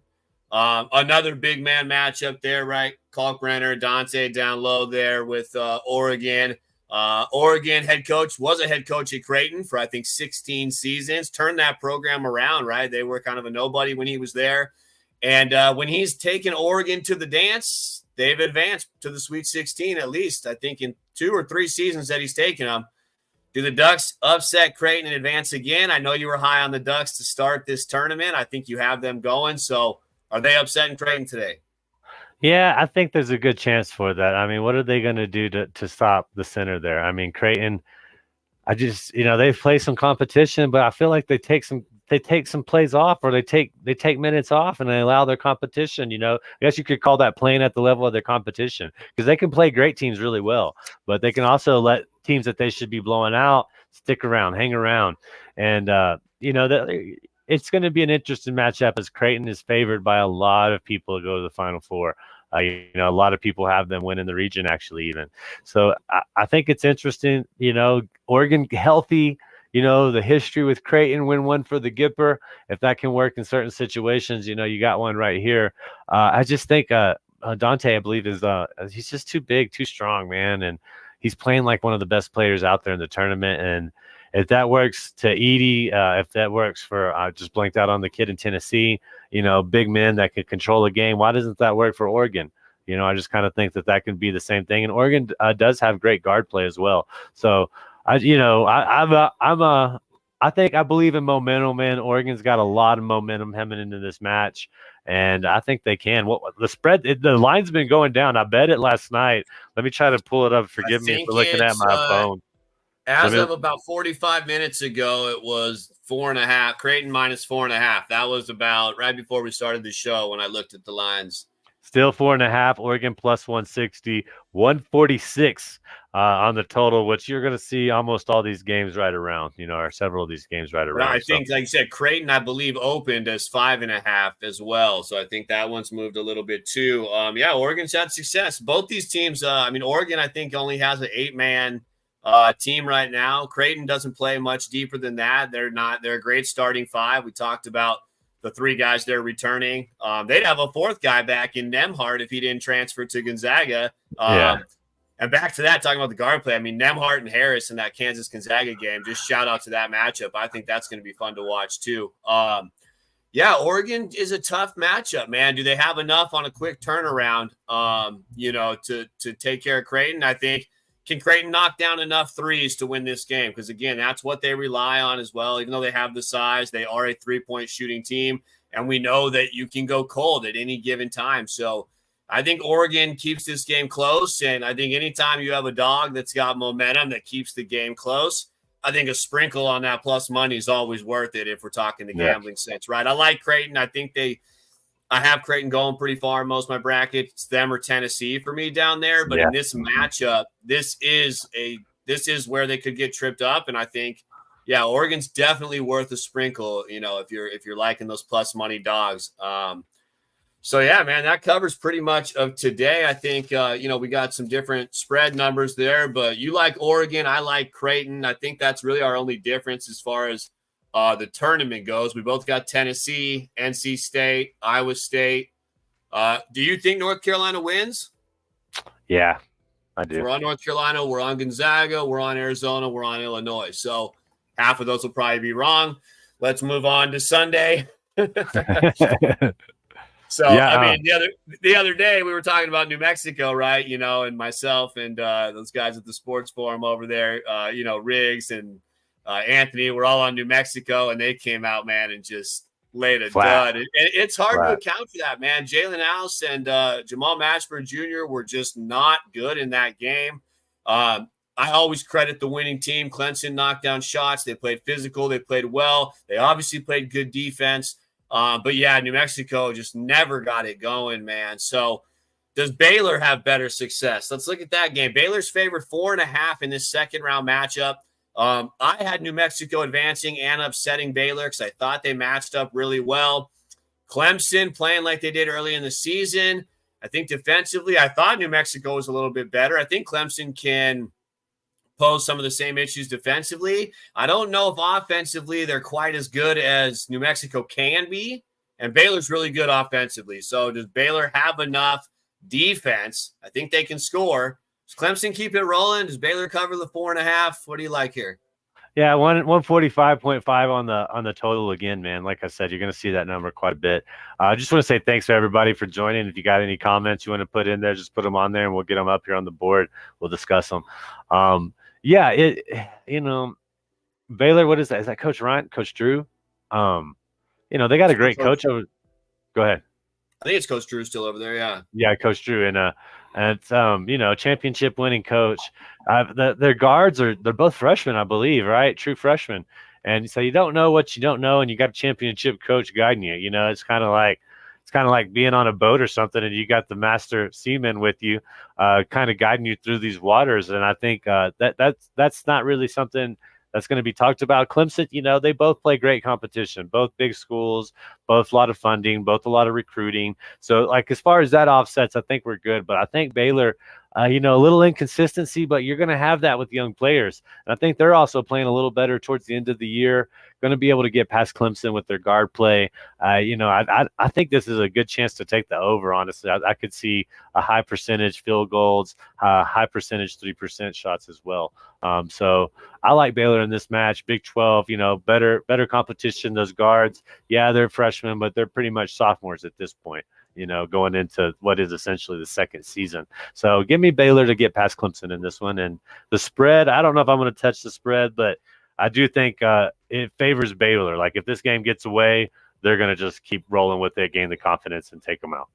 Another big man matchup there, right? Kalkbrenner, Dante down low there with Oregon. Oregon was a head coach at Creighton for, I think, 16 seasons, turned that program around, right? They were kind of a nobody when he was there. And when he's taken Oregon to the dance, they've advanced to the Sweet 16, at least, I think, in 2 or 3 seasons that he's taken them. Do the Ducks upset Creighton and advance again? I know you were high on the Ducks to start this tournament. I think you have them going. So are they upsetting Creighton today? Yeah, I think there's a good chance for that. I mean, what are they going to do to stop the center there? I mean, Creighton, they play some competition, but I feel like they take some plays off, or they take minutes off, and they allow their competition. I guess you could call that playing at the level of their competition, because they can play great teams really well, but they can also let teams that they should be blowing out stick around, hang around, and it's going to be an interesting matchup, as Creighton is favored by a lot of people to go to the Final Four. A lot of people have them winning the region, actually, even. So I think it's interesting. Oregon healthy. The history with Creighton, win one for the Gipper. If that can work in certain situations, you got one right here. I just think Dante, I believe, he's just too big, too strong, man, and he's playing like one of the best players out there in the tournament. And if that works to Iggy, if that works for, I just blanked out on the kid in Tennessee, big men that can control a game, why doesn't that work for Oregon? I just kind of think that can be the same thing. And Oregon does have great guard play as well. So I believe in momentum, man. Oregon's got a lot of momentum heading into this match, and I think they can. The line's been going down. I bet it last night. Let me try to pull it up. Forgive me for looking at my phone. As of about 45 minutes ago, it was 4.5. Creighton minus 4.5. That was about right before we started the show when I looked at the lines. Still 4.5. Oregon plus 160, 146 on the total, which you're going to see almost all these games right around, or several of these games right around. I think, like you said, Creighton, I believe, opened as 5.5 as well. So I think that one's moved a little bit too. Oregon's had success. Both these teams, Oregon, I think, only has an 8-man team right now. Creighton doesn't play much deeper than that. They're a great starting 5. We talked about the 3 guys they're returning. They'd have a 4th guy back in Nembhard if he didn't transfer to Gonzaga. And back to that, talking about the guard play, I mean, Nembhard and Harris in that Kansas-Gonzaga game, just shout out to that matchup. I think that's going to be fun to watch too. Oregon is a tough matchup, man. Do they have enough on a quick turnaround, to take care of Creighton? I think, can Creighton knock down enough threes to win this game? Because, again, that's what they rely on as well. Even though they have the size, they are a 3-point shooting team, and we know that you can go cold at any given time. So I think Oregon keeps this game close, and I think anytime you have a dog that's got momentum that keeps the game close, I think a sprinkle on that plus money is always worth it if we're talking the gambling sense, right? I like Creighton. I have Creighton going pretty far in most of my brackets. It's them or Tennessee for me down there. But in this matchup, this is where they could get tripped up. And I think, Oregon's definitely worth a sprinkle, if you're liking those plus money dogs. Man, that covers pretty much of today. I think, we got some different spread numbers there, but you like Oregon. I like Creighton. I think that's really our only difference as far as the tournament goes. We both got Tennessee, NC State, Iowa State. Do you think North Carolina wins? Yeah, I do. We're on North Carolina. We're on Gonzaga. We're on Arizona. We're on Illinois. So half of those will probably be wrong. Let's move on to Sunday. So, Yeah, I mean, the other day we were talking about New Mexico, right? And myself and those guys at the sports forum over there, Riggs and Anthony, we're all on New Mexico, and they came out, man, and just laid a flat, dud. It's hard to flat. account for that, man. Jalen House and Jamal Mashburn Jr. were just not good in that game. I always credit the winning team. Clemson knocked down shots. They played physical. They played well. They obviously played good defense. But yeah, New Mexico just never got it going, man. So does Baylor have better success? Let's look at that game. Baylor's favored 4.5 in this second round matchup. I had New Mexico advancing and upsetting Baylor because I thought they matched up really well. Clemson playing like they did early in the season. I think defensively, I thought New Mexico was a little bit better. I think Clemson can pose some of the same issues defensively. I don't know if offensively they're quite as good as New Mexico can be, and Baylor's really good offensively. So does Baylor have enough defense? I think they can score. Does Clemson keep it rolling? Does Baylor cover the 4.5? What do you like here? Yeah, 145.5 on the total again, man. Like I said, you're going to see that number quite a bit. I just want to say thanks to everybody for joining. If you got any comments you want to put in there, just put them on there, and we'll get them up here on the board. We'll discuss them. Yeah, Baylor. What is that? Is that Coach Ryan, Coach Drew? They got a great coach over. Go ahead. I think it's Coach Drew still over there. Yeah. Yeah, Coach Drew, and it's championship winning coach. Their guards they're both freshmen, I believe, right? True freshmen. And so you don't know what you don't know, and you got a championship coach guiding you. It's kind of like being on a boat or something, and you got the master seaman with you, kind of guiding you through these waters. And I think that's not really something that's going to be talked about. Clemson, they both play great competition, both big schools, both a lot of funding, both a lot of recruiting. So, like, as far as that offsets, I think we're good. But I think Baylor, a little inconsistency, but you're going to have that with young players. And I think they're also playing a little better towards the end of the year, going to be able to get past Clemson with their guard play. I think this is a good chance to take the over, honestly. I could see a high percentage field goals, high percentage 3% shots as well. So I like Baylor in this match. Big 12, better competition. Those guards, yeah, they're freshmen, but they're pretty much sophomores at this point, going into what is essentially the second season. So give me Baylor to get past Clemson in this one. And the spread, I don't know if I'm going to touch the spread, but I do think it favors Baylor. Like, if this game gets away, they're going to just keep rolling with it, gain the confidence, and take them out.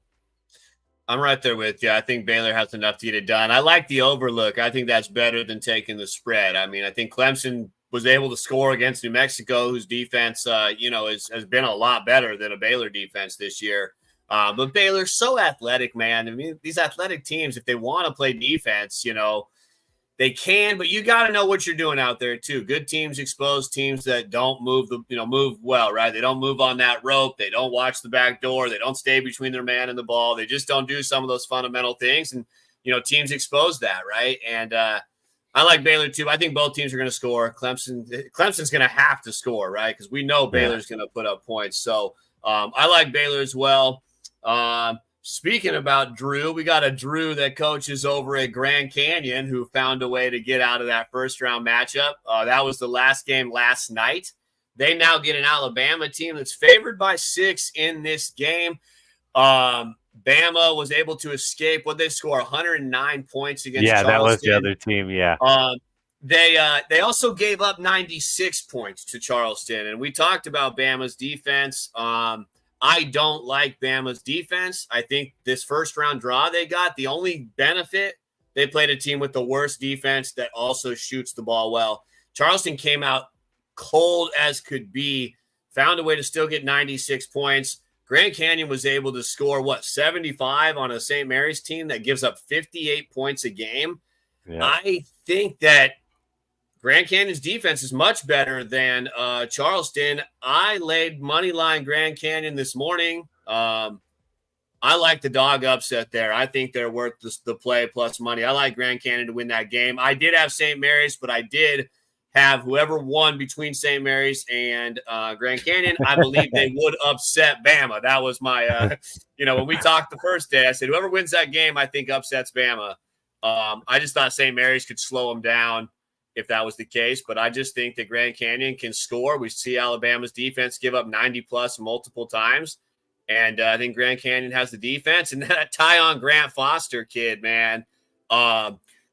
I'm right there with you. I think Baylor has enough to get it done. I like the overlook. I think that's better than taking the spread. I mean, I think Clemson was able to score against New Mexico, whose defense, has been a lot better than a Baylor defense this year. But Baylor's so athletic, man. I mean, these athletic teams, if they want to play defense, they can, but you got to know what you're doing out there too. Good teams expose teams that don't move move well, right? They don't move on that rope. They don't watch the back door. They don't stay between their man and the ball. They just don't do some of those fundamental things. And, teams expose that, right? And I like Baylor too. I think both teams are going to score. Clemson's going to have to score, right? Because we know Baylor's going to put up points. So I like Baylor as well. Speaking about Drew, we got a Drew that coaches over at Grand Canyon who found a way to get out of that first round matchup. That was the last game last night. They now get an Alabama team that's favored by 6 in this game. Bama was able to escape. What they score 109 points against Charleston. That was the other team. Yeah. They also gave up 96 points to Charleston, and we talked about Bama's defense. I don't like Bama's defense. I think this first round draw they got, the only benefit, they played a team with the worst defense that also shoots the ball well. Charleston came out cold as could be, found a way to still get 96 points. Grand Canyon was able to score, 75 on a St. Mary's team that gives up 58 points a game. Yeah. I think that Grand Canyon's defense is much better than Charleston. I laid money line Grand Canyon this morning. I like the dog upset there. I think they're worth the play plus money. I like Grand Canyon to win that game. I did have St. Mary's, but I did have whoever won between St. Mary's and Grand Canyon. I believe they would upset Bama. That was my, when we talked the first day, I said, whoever wins that game, I think upsets Bama. I just thought St. Mary's could slow them down. if that was the case, but I just think that Grand Canyon can score. We see Alabama's defense give up 90-plus multiple times, and I think Grand Canyon has the defense. And that Tyon Grant Foster kid, man,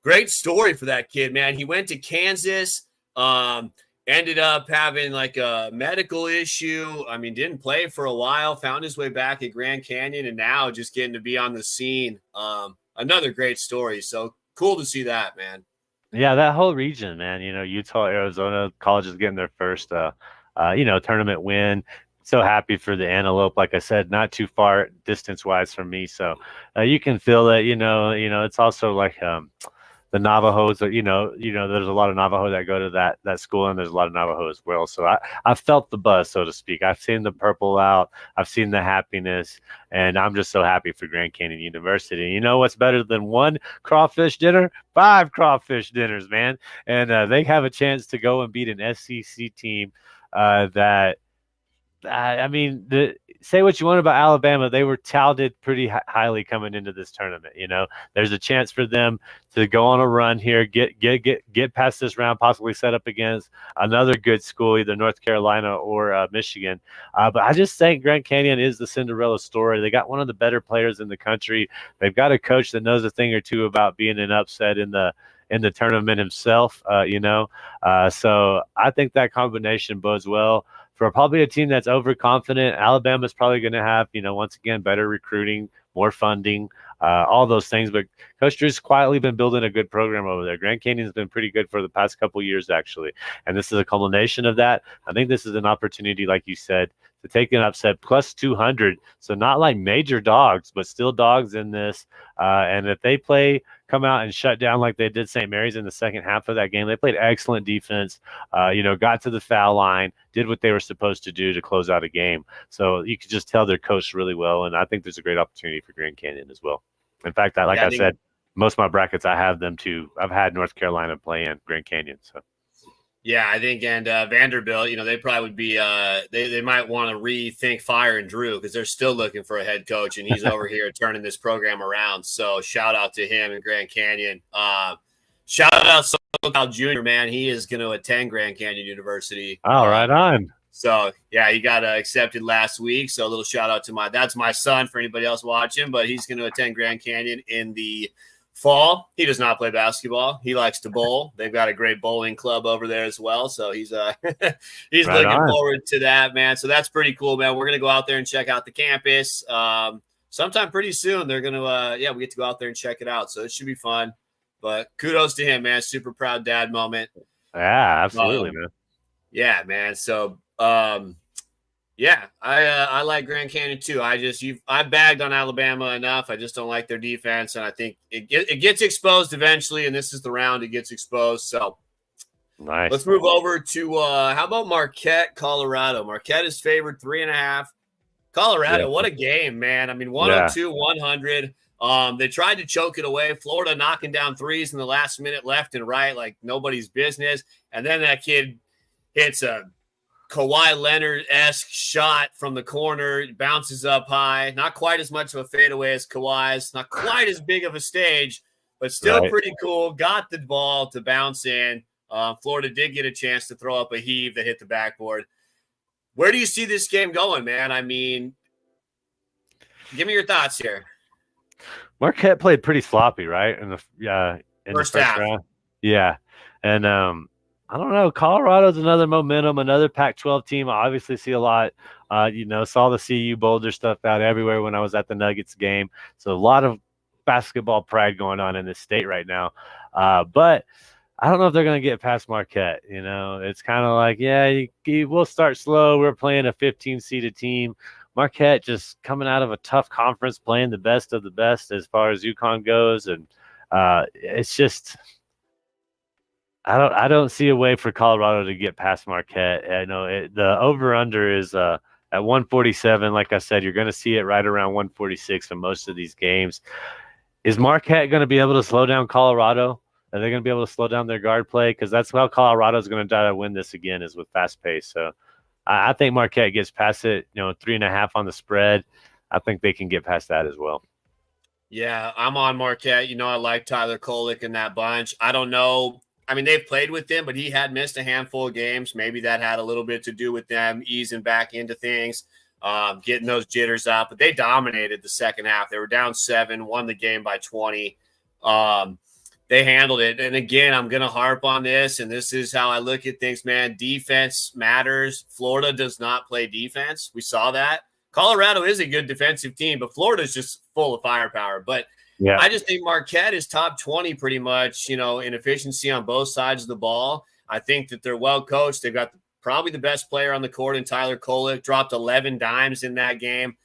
great story for that kid, man. He went to Kansas, ended up having like a medical issue. I mean, didn't play for a while, found his way back at Grand Canyon, and now just getting to be on the scene. Another great story. So cool to see that, man. Yeah, that whole region, man. Utah, Arizona, colleges getting their first, tournament win. So happy for the Antelope. Like I said, not too far distance wise from me, so you can feel it. It's also like the Navajos. There's a lot of Navajo that go to that school, and there's a lot of Navajo as well. So I felt the buzz, so to speak. I've seen the purple out. I've seen the happiness, and I'm just so happy for Grand Canyon University. You know what's better than one crawfish dinner? 5 crawfish dinners, man. And they have a chance to go and beat an SEC team that. I mean, say what you want about Alabama, they were touted pretty highly coming into this tournament. There's a chance for them to go on a run here, get past this round, possibly set up against another good school, either North Carolina or Michigan. But I just think Grand Canyon is the Cinderella story. They got one of the better players in the country. They've got a coach that knows a thing or two about being an upset in the tournament himself. So I think that combination bodes well for probably a team that's overconfident. Alabama's probably going to have, once again, better recruiting, more funding, all those things. But Coach Drew's quietly been building a good program over there. Grand Canyon's been pretty good for the past couple years, actually. And this is a culmination of that. I think this is an opportunity, like you said, to take an upset plus 200. So not like major dogs, but still dogs in this. And if they come out and shut down like they did St. Mary's in the second half of that game, they played excellent defense, got to the foul line, did what they were supposed to do to close out a game. So you could just tell they're coached really well. And I think there's a great opportunity for Grand Canyon as well. In fact, I said, most of my brackets, I have them too. I've had North Carolina play in Grand Canyon. So. Yeah, I think, and Vanderbilt, they probably would be, they might want to rethink firing Drew because they're still looking for a head coach, and he's over here turning this program around. So shout out to him and Grand Canyon. Shout out SoCal Jr., man. He is going to attend Grand Canyon University. Oh, right on. So, yeah, he got accepted last week. So a little shout out to that's my son for anybody else watching, but he's going to attend Grand Canyon in the fall. He does not play basketball. He likes to bowl. They've got a great bowling club over there as well. So he's he's right looking forward to that, man. So that's pretty cool, man. We're going to go out there and check out the campus. Sometime pretty soon they're going to, we get to go out there and check it out. So it should be fun. But kudos to him, man. Super proud dad moment. Yeah, absolutely, man. Yeah, man. So, I like Grand Canyon too. I bagged on Alabama enough. I just don't like their defense, and I think it gets exposed eventually. And this is the round it gets exposed. So, nice. Let's move over to how about Marquette, Colorado? Marquette is favored 3.5. Colorado, what a game, man! I mean, 102, 100. They tried to choke it away. Florida knocking down threes in the last minute, left and right, like nobody's business. And then that kid hits a Kawhi Leonard-esque shot from the corner, bounces up high. Not quite as much of a fadeaway as Kawhi's. Not quite as big of a stage, but still pretty cool. Got the ball to bounce in. Florida did get a chance to throw up a heave that hit the backboard. Where do you see this game going, man? I mean, give me your thoughts here. Marquette played pretty sloppy, right? In the first half. Round. Yeah. And I don't know. Colorado's another momentum, another Pac-12 team. I obviously see a lot. Saw the CU Boulder stuff out everywhere when I was at the Nuggets game. So a lot of basketball pride going on in this state right now. But I don't know if they're going to get past Marquette. It's kind of like, we'll start slow. We're playing a 15-seeded team. Marquette just coming out of a tough conference, playing the best of the best as far as UConn goes. And it's just – I don't see a way for Colorado to get past Marquette. I know the over-under is at 147. Like I said, you're going to see it right around 146 in most of these games. Is Marquette going to be able to slow down Colorado? Are they going to be able to slow down their guard play? Because that's how Colorado is going to try to win this again, is with fast pace. So I think Marquette gets past it, 3.5 on the spread. I think they can get past that as well. Yeah, I'm on Marquette. I like Tyler Kolek in that bunch. I don't know. I mean, they've played with him, but he had missed a handful of games. Maybe that had a little bit to do with them easing back into things, getting those jitters out. But they dominated the second half. They were down 7, won the game by 20. They handled it. And again, I'm going to harp on this, and this is how I look at things, man. Defense matters. Florida does not play defense. We saw that. Colorado is a good defensive team, but Florida is just full of firepower. But yeah, I just think Marquette is top 20 pretty much, in efficiency on both sides of the ball. I think that they're well coached. They've got probably the best player on the court in Tyler Kolek, dropped 11 dimes in that game.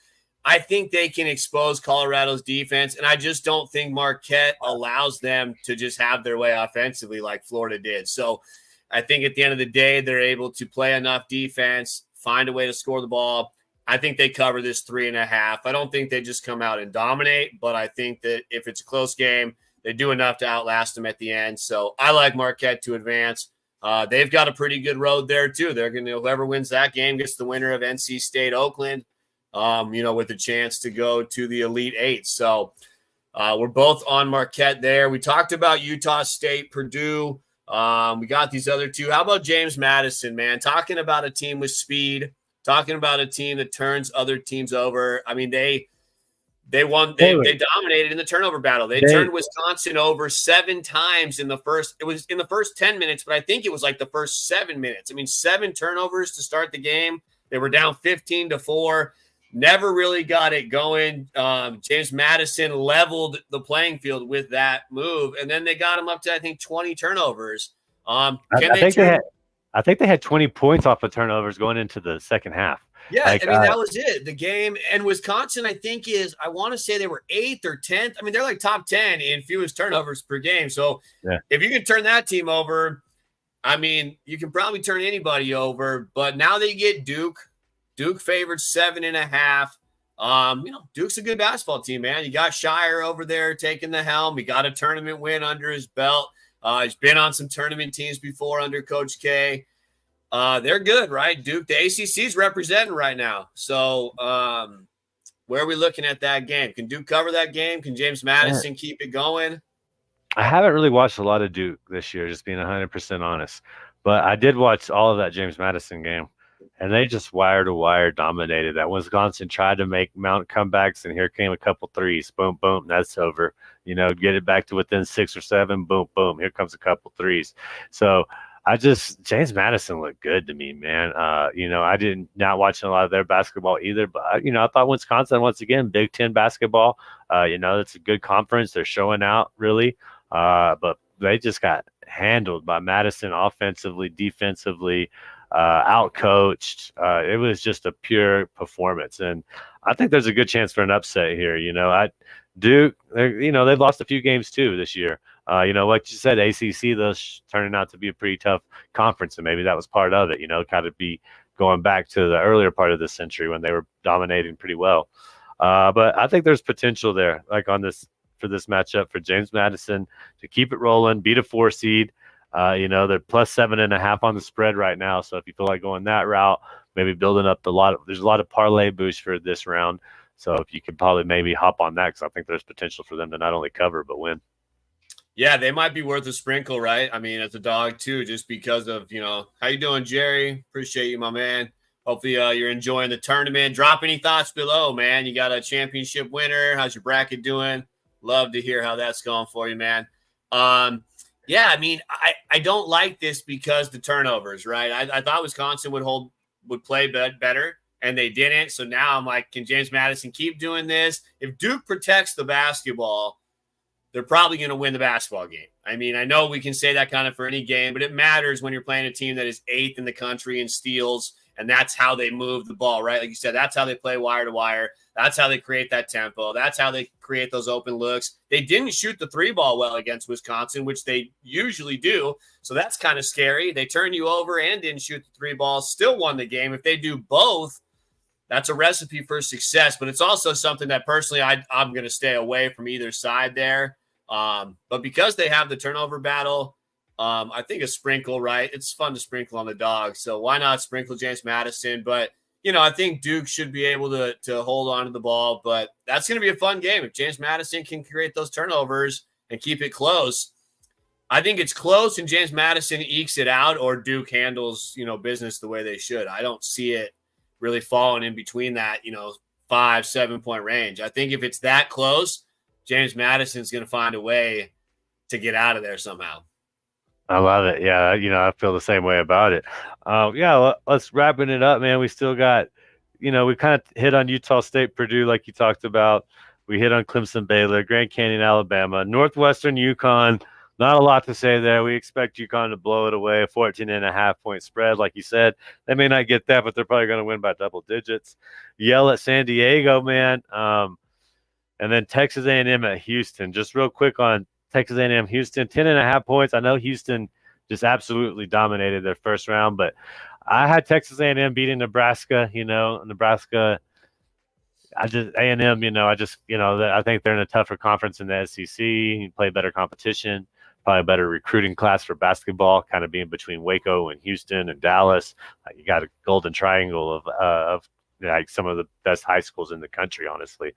I think they can expose Colorado's defense, and I just don't think Marquette allows them to just have their way offensively like Florida did. So I think at the end of the day, they're able to play enough defense, find a way to score the ball. I think they cover this 3.5. I don't think they just come out and dominate, but I think that if it's a close game, they do enough to outlast them at the end. So I like Marquette to advance. They've got a pretty good road there too. They're going to, whoever wins that game gets the winner of NC State Oakland. With a chance to go to the Elite Eight. So we're both on Marquette there. We talked about Utah State, Purdue. We got these other two. How about James Madison, man? Talking about a team with speed, talking about a team that turns other teams over. I mean, they won. They dominated in the turnover battle. They turned Wisconsin over 7 times in the first. It was in the first 10 minutes, but I think it was like the first 7 minutes. I mean, 7 turnovers to start the game. They were down 15-4. Never really got it going. James Madison leveled the playing field with that move, and then they got him up to, I think, 20 turnovers. I think they had 20 points off of turnovers going into the second half. Yeah, that was it. The game, and Wisconsin, I think, I want to say they were 8th or 10th. I mean, they're like top 10 in fewest turnovers per game. So if you can turn that team over, I mean, you can probably turn anybody over. But now they get Duke. Duke favored 7.5. Duke's a good basketball team, man. You got Shire over there taking the helm. He got a tournament win under his belt. He's been on some tournament teams before under Coach K. They're good, right? Duke, the ACC's representing right now. So where are we looking at that game? Can Duke cover that game? Can James Madison keep it going? I haven't really watched a lot of Duke this year, just being 100% honest. But I did watch all of that James Madison game. And they just wire-to-wire dominated that. Wisconsin tried to mount comebacks, and here came a couple threes. Boom, boom, that's over. Get it back to within 6 or 7. Boom, boom, here comes a couple threes. So James Madison looked good to me, man. I did not watch a lot of their basketball either, but, I thought Wisconsin, once again, Big Ten basketball, it's a good conference. They're showing out, really. But they just got handled by Madison offensively, defensively, out-coached. It was just a pure performance, and I think there's a good chance for an upset here. Duke, they've lost a few games too this year. Like you said, ACC, those turning out to be a pretty tough conference, and maybe that was part of it. Kind of be going back to the earlier part of the century when they were dominating pretty well. But I think there's potential there, like for this matchup for James Madison to keep it rolling, beat a 4 seed. They're plus 7.5 on the spread right now. So if you feel like going that route, maybe building up there's a lot of parlay boost for this round. So if you could probably maybe hop on that, because I think there's potential for them to not only cover but win. Yeah, they might be worth a sprinkle, right? I mean, as a dog too, just because of how you doing, Jerry? Appreciate you, my man. Hopefully you're enjoying the tournament. Drop any thoughts below, man. You got a championship winner. How's your bracket doing? Love to hear how that's going for you, man. Yeah, I mean, I don't like this because the turnovers, right? I thought Wisconsin would play better, and they didn't. So now I'm like, can James Madison keep doing this? If Duke protects the basketball, they're probably going to win the basketball game. I mean, I know we can say that kind of for any game, but it matters when you're playing a team that is 8th in the country in steals, and that's how they move the ball, right? Like you said, that's how they play wire to wire. That's how they create that tempo. That's how they create those open looks. They didn't shoot the 3 ball well against Wisconsin, which they usually do. So that's kind of scary. They turned you over and didn't shoot the 3 balls, still won the game. If they do both, that's a recipe for success. But it's also something that personally I'm going to stay away from either side there. But because they have the turnover battle, I think a sprinkle, right? It's fun to sprinkle on the dog. So why not sprinkle James Madison? But I think Duke should be able to hold on to the ball, but that's going to be a fun game. If James Madison can create those turnovers and keep it close, I think it's close, and James Madison ekes it out, or Duke handles business the way they should. I don't see it really falling in between that 5-7 point range. I think if it's that close, James Madison's going to find a way to get out of there somehow. I love it. Yeah, I feel the same way about it. Let's wrapping it up, man. We still got, we kind of hit on Utah State, Purdue, like you talked about. We hit on Clemson, Baylor, Grand Canyon, Alabama, Northwestern, UConn. Not a lot to say there. We expect UConn to blow it away, a 14.5-point spread. Like you said, they may not get that, but they're probably going to win by double digits. Yell at San Diego, man. And then Texas A&M at Houston. Just real quick on Texas A&M Houston, 10.5 points. I know Houston just absolutely dominated their first round, but I had Texas A&M beating Nebraska. Nebraska. I A&M. I think they're in a tougher conference in the SEC. You play better competition, probably a better recruiting class for basketball. Kind of being between Waco and Houston and Dallas. You got a golden triangle of like some of the best high schools in the country, honestly.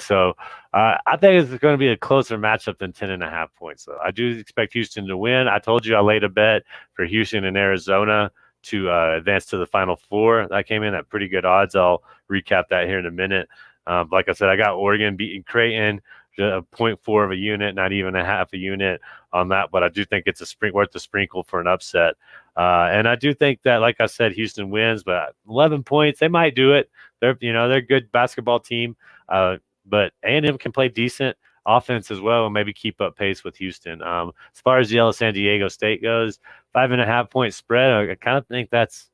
So I think it's going to be a closer matchup than 10.5 points. So I do expect Houston to win. I told you I laid a bet for Houston and Arizona to advance to the Final Four. That came in at pretty good odds. I'll recap that here in a minute. Like I said, I got Oregon beating Creighton, 0.4 of a unit, not even a half a unit on that, but I do think it's worth the sprinkle for an upset. And I do think that, like I said, Houston wins, but 11 points, they might do it. They're a good basketball team, but A&M can play decent offense as well and maybe keep up pace with Houston. As far as Yale San Diego State goes, 5.5-point spread. I kind of think that's,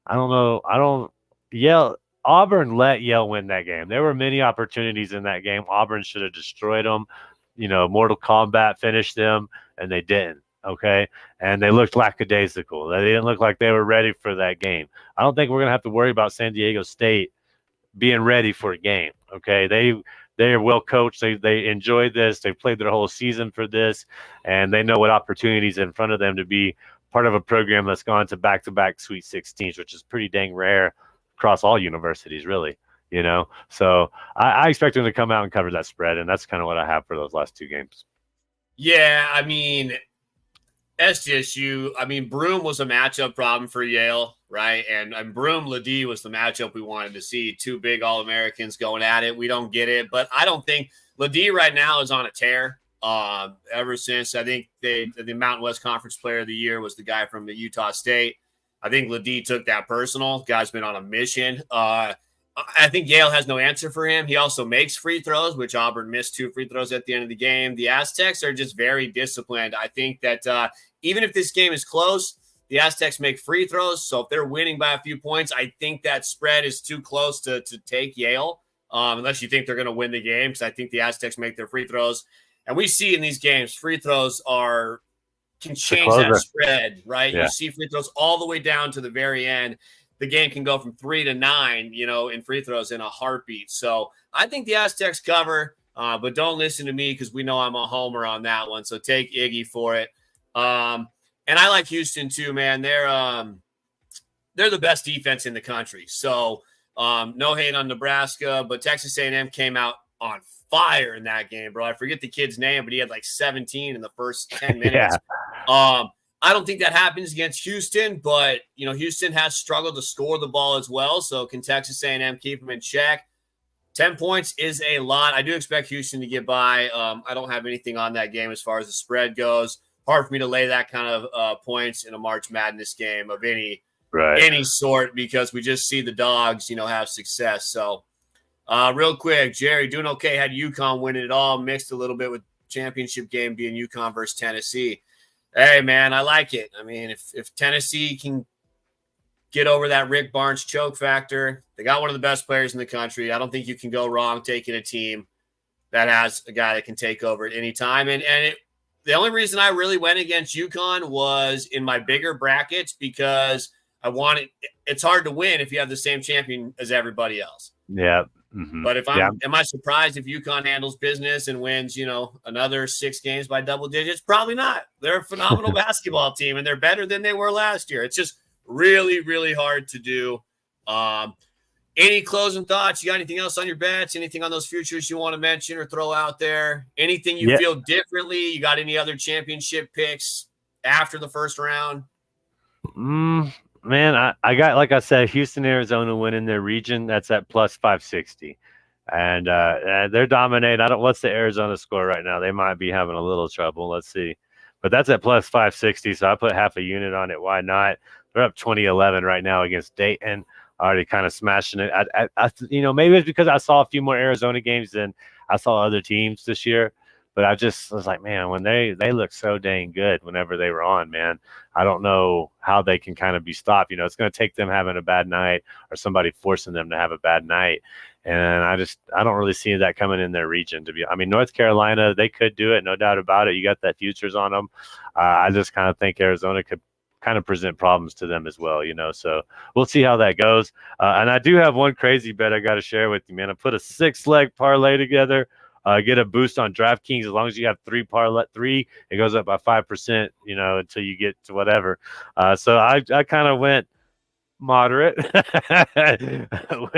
I don't know. Auburn let Yale win that game. There were many opportunities in that game. Auburn should have destroyed them. Mortal Kombat finished them, and they didn't. Okay, and they looked lackadaisical. They didn't look like they were ready for that game. I don't think we're gonna have to worry about San Diego State being ready for a game. Okay, they are well coached. They enjoyed this. They played their whole season for this, and they know what opportunities in front of them to be part of a program that's gone to back-to-back Sweet 16s, which is pretty dang rare across all universities, really. So I expect them to come out and cover that spread, and that's kind of what I have for those last two games. Yeah, I mean, SDSU, Broome was a matchup problem for Yale, right? And Broome Ledee was the matchup we wanted to see. Two big All-Americans going at it. We don't get it, but I don't think Ledee right now is on a tear. Ever since I think the Mountain West Conference Player of the Year was the guy from the Utah State. I think Ledee took that personal. Guy's been on a mission. I think Yale has no answer for him. He also makes free throws, which Auburn missed 2 free throws at the end of the game. The Aztecs are just very disciplined. I think that even if this game is close, the Aztecs make free throws. So if they're winning by a few points, I think that spread is too close to take Yale, unless you think they're going to win the game, because I think the Aztecs make their free throws. And we see in these games, free throws can change that spread, right? Yeah. You see free throws all the way down to the very end. The game can go from 3 to 9, in free throws in a heartbeat. So I think the Aztecs cover, but don't listen to me because we know I'm a homer on that one. So take Iggy for it. And I like Houston too, man. They're the best defense in the country. So no hate on Nebraska, but Texas A&M came out on fire in that game, bro. I forget the kid's name, but he had like 17 in the first 10 minutes. Yeah. I don't think that happens against Houston, but Houston has struggled to score the ball as well. So can Texas A&M keep them in check? 10 points is a lot. I do expect Houston to get by. I don't have anything on that game as far as the spread goes. Hard for me to lay that kind of points in a March Madness game of any sort, because we just see the dogs, have success. So real quick, Jerry, doing okay. Had UConn win it all, mixed a little bit with championship game being UConn versus Tennessee. Hey, man, I like it. I mean, if Tennessee can get over that Rick Barnes choke factor, they got one of the best players in the country. I don't think you can go wrong taking a team that has a guy that can take over at any time. And the only reason I really went against UConn was in my bigger brackets, because it's hard to win if you have the same champion as everybody else. Yeah. Mm-hmm. But am I surprised if UConn handles business and wins, another 6 games by double digits? Probably not. They're a phenomenal basketball team, and they're better than they were last year. It's just really, really hard to do. Any closing thoughts? You got anything else on your bets? Anything on those futures you want to mention or throw out there? Anything you feel differently? You got any other championship picks after the first round? Man, I got, like I said, Houston, Arizona winning their region. That's at plus 560. And they're dominating. What's the Arizona score right now? They might be having a little trouble. Let's see. But that's at plus 560. So I put half a unit on it. Why not? They're up 2011 right now against Dayton. Already kind of smashing it. Maybe it's because I saw a few more Arizona games than I saw other teams this year. But I was like, man, when they look so dang good whenever they were on, man. I don't know how they can kind of be stopped. It's going to take them having a bad night or somebody forcing them to have a bad night. And I don't really see that coming in their region. North Carolina, they could do it, no doubt about it. You got that futures on them. I just kind of think Arizona could kind of present problems to them as well, So we'll see how that goes. And I do have one crazy bet I got to share with you, man. I put a 6-leg parlay together. Get a boost on DraftKings as long as you have three, it goes up by 5%, until you get to whatever. So I kind of went moderate with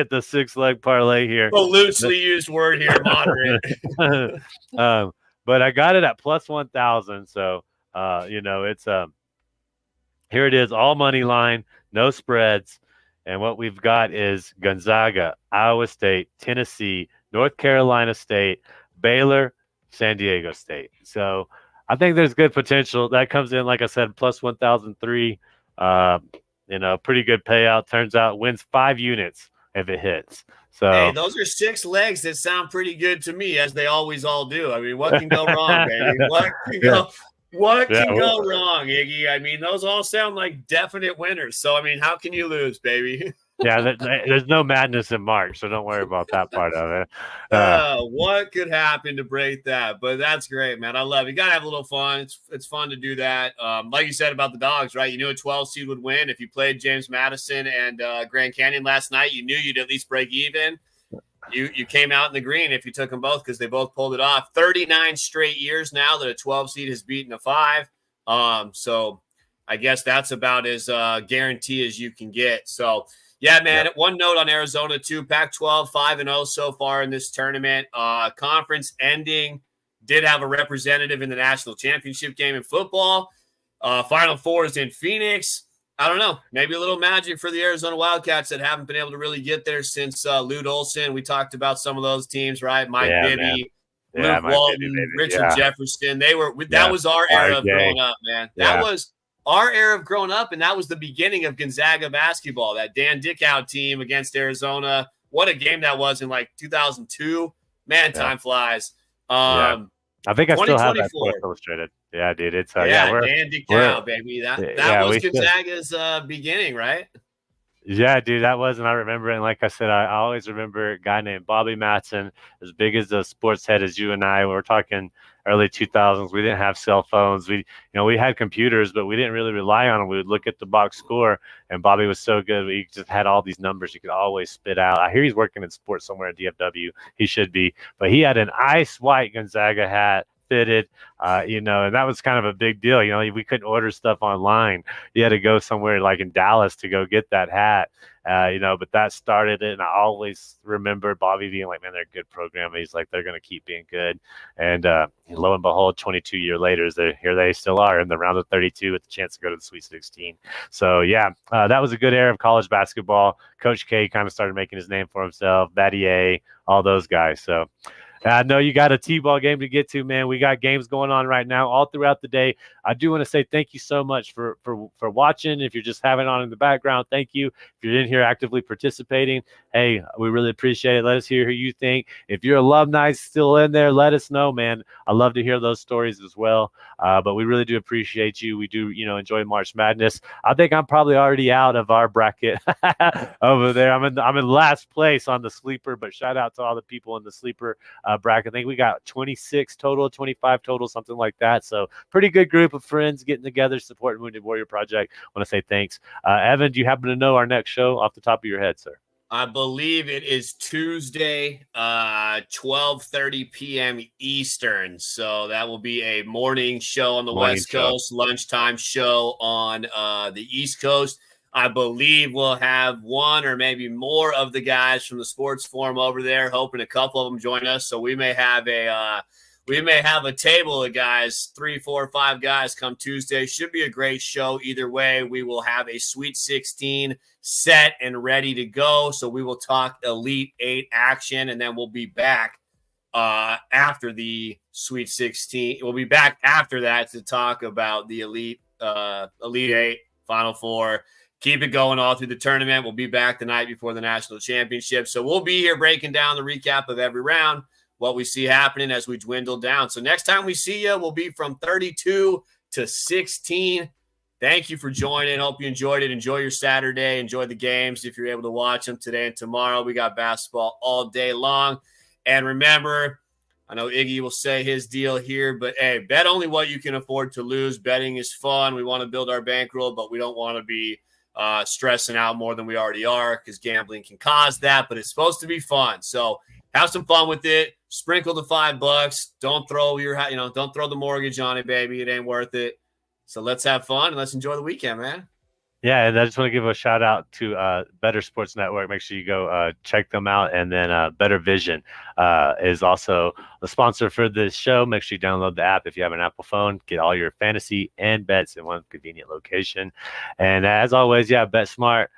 the 6-leg parlay here. A loosely used word here, moderate. But I got it at plus 1,000. So it's here it is, all money line, no spreads. And what we've got is Gonzaga, Iowa State, Tennessee, North Carolina State, Baylor, San Diego State. So I think there's good potential. That comes in, like I said, plus 1,003. Pretty good payout. Turns out wins 5 units if it hits. So hey, those are 6 legs that sound pretty good to me, as they always all do. What can go wrong, baby? What can go wrong, Iggy? Those all sound like definite winners. So, how can you lose, baby? Yeah, there's no madness in March, so don't worry about that part of it. What could happen to break that? But that's great, man. I love it. You got to have a little fun. It's fun to do that. Like you said about the Dogs, right? You knew a 12 seed would win. If you played James Madison and Grand Canyon last night, you knew you'd at least break even. You came out in the green if you took them both because they both pulled it off. 39 straight years now that a 12 seed has beaten a 5. So I guess that's about as guarantee as you can get. So, yeah, man. Yep. One note on Arizona, too. Pac-12, 5-0 so far in this tournament. Conference ending. Did have a representative in the national championship game in football. Final Four is in Phoenix. I don't know. Maybe a little magic for the Arizona Wildcats that haven't been able to really get there since Lute Olson. We talked about some of those teams, right? Mike Bibby, Luke Walton, Richard Jefferson. That was our era of growing up, man. That was our era of growing up, and that was the beginning of Gonzaga basketball, that Dan Dickau team against Arizona. What a game that was in 2002. Man, time flies. I think I still have that Sports Illustrated. Yeah, dude. It's Dan Dickau, baby. That was Gonzaga's beginning, right? Yeah, dude, that was, and I remember it. And like I said, I always remember a guy named Bobby Matson, as big as a sports head as you and I. We were talking early 2000s. We didn't have cell phones. We had computers, but we didn't really rely on them. We would look at the box score, and Bobby was so good. He just had all these numbers you could always spit out. I hear he's working in sports somewhere at DFW. He should be, but he had an ice white Gonzaga hat fitted, and that was kind of a big deal. We couldn't order stuff online. You had to go somewhere like in Dallas to go get that hat, but that started it. And I always remember Bobby being like, man, they're a good program. He's like, they're going to keep being good. And lo and behold, 22 years later, here they still are in the round of 32 with the chance to go to the Sweet 16. So, that was a good era of college basketball. Coach K kind of started making his name for himself, Battier, all those guys. So, I know you got a T-ball game to get to, man. We got games going on right now all throughout the day. I do want to say thank you so much for watching. If you're just having it on in the background, thank you. If you're in here actively participating, hey, we really appreciate it. Let us hear who you think. If your alumni still in there, let us know, man. I love to hear those stories as well. But we really do appreciate you. We do, enjoy March Madness. I think I'm probably already out of our bracket over there. I'm in last place on the sleeper, but shout out to all the people in the sleeper bracket. I think we got 26 total, 25 total, something like that. So pretty good group of friends getting together, supporting Wounded Warrior Project. I want to say thanks. Evan, do you happen to know our next show off the top of your head, sir? I believe it is Tuesday, 12:30 p.m. Eastern. So that will be a morning show on the West Coast, lunchtime show on the East Coast. I believe we'll have one or maybe more of the guys from the sports forum over there, hoping a couple of them join us. So we may have a table of guys, 3, 4, 5 guys come Tuesday. Should be a great show. Either way, we will have a Sweet 16 set and ready to go. So we will talk Elite 8 action, and then we'll be back after the Sweet 16. We'll be back after that to talk about the Elite 8, Final Four. Keep it going all through the tournament. We'll be back the night before the national championship. So we'll be here breaking down the recap of every round, what we see happening as we dwindle down. So next time we see you, we'll be from 32 to 16. Thank you for joining. Hope you enjoyed it. Enjoy your Saturday. Enjoy the games if you're able to watch them today and tomorrow. We got basketball all day long. And remember, I know Iggy will say his deal here, but hey, bet only what you can afford to lose. Betting is fun. We want to build our bankroll, but we don't want to be stressing out more than we already are, because gambling can cause that, but it's supposed to be fun. So have some fun with it. Sprinkle the $5. Don't throw don't throw the mortgage on it, baby. It ain't worth it. So let's have fun and let's enjoy the weekend, man. Yeah, and I just want to give a shout out to Better Sports Network. Make sure you go check them out. And then Better Vision is also the sponsor for this show. Make sure you download the app if you have an Apple phone. Get all your fantasy and bets in one convenient location. And as always, yeah, bet smart.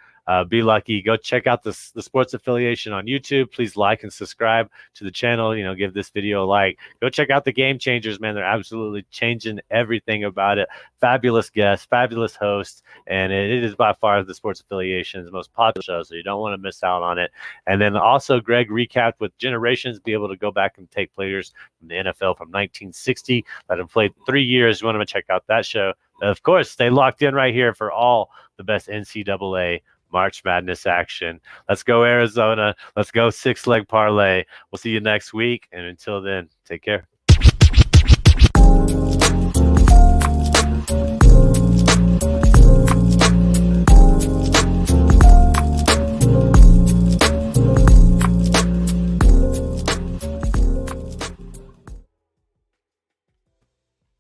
Be lucky. Go check out the sports affiliation on YouTube. Please like and subscribe to the channel. Give this video a like. Go check out the Game Changers, man. They're absolutely changing everything about it. Fabulous guests, fabulous hosts, and it is by far the sports affiliation's most popular show, so you don't want to miss out on it. And then also Greg recapped with Generations, be able to go back and take players from the NFL from 1960 that have played 3 years. You want to check out that show. Of course, stay locked in right here for all the best NCAA March Madness action. Let's go Arizona. Let's go 6-leg parlay. We'll see you next week. And until then, take care.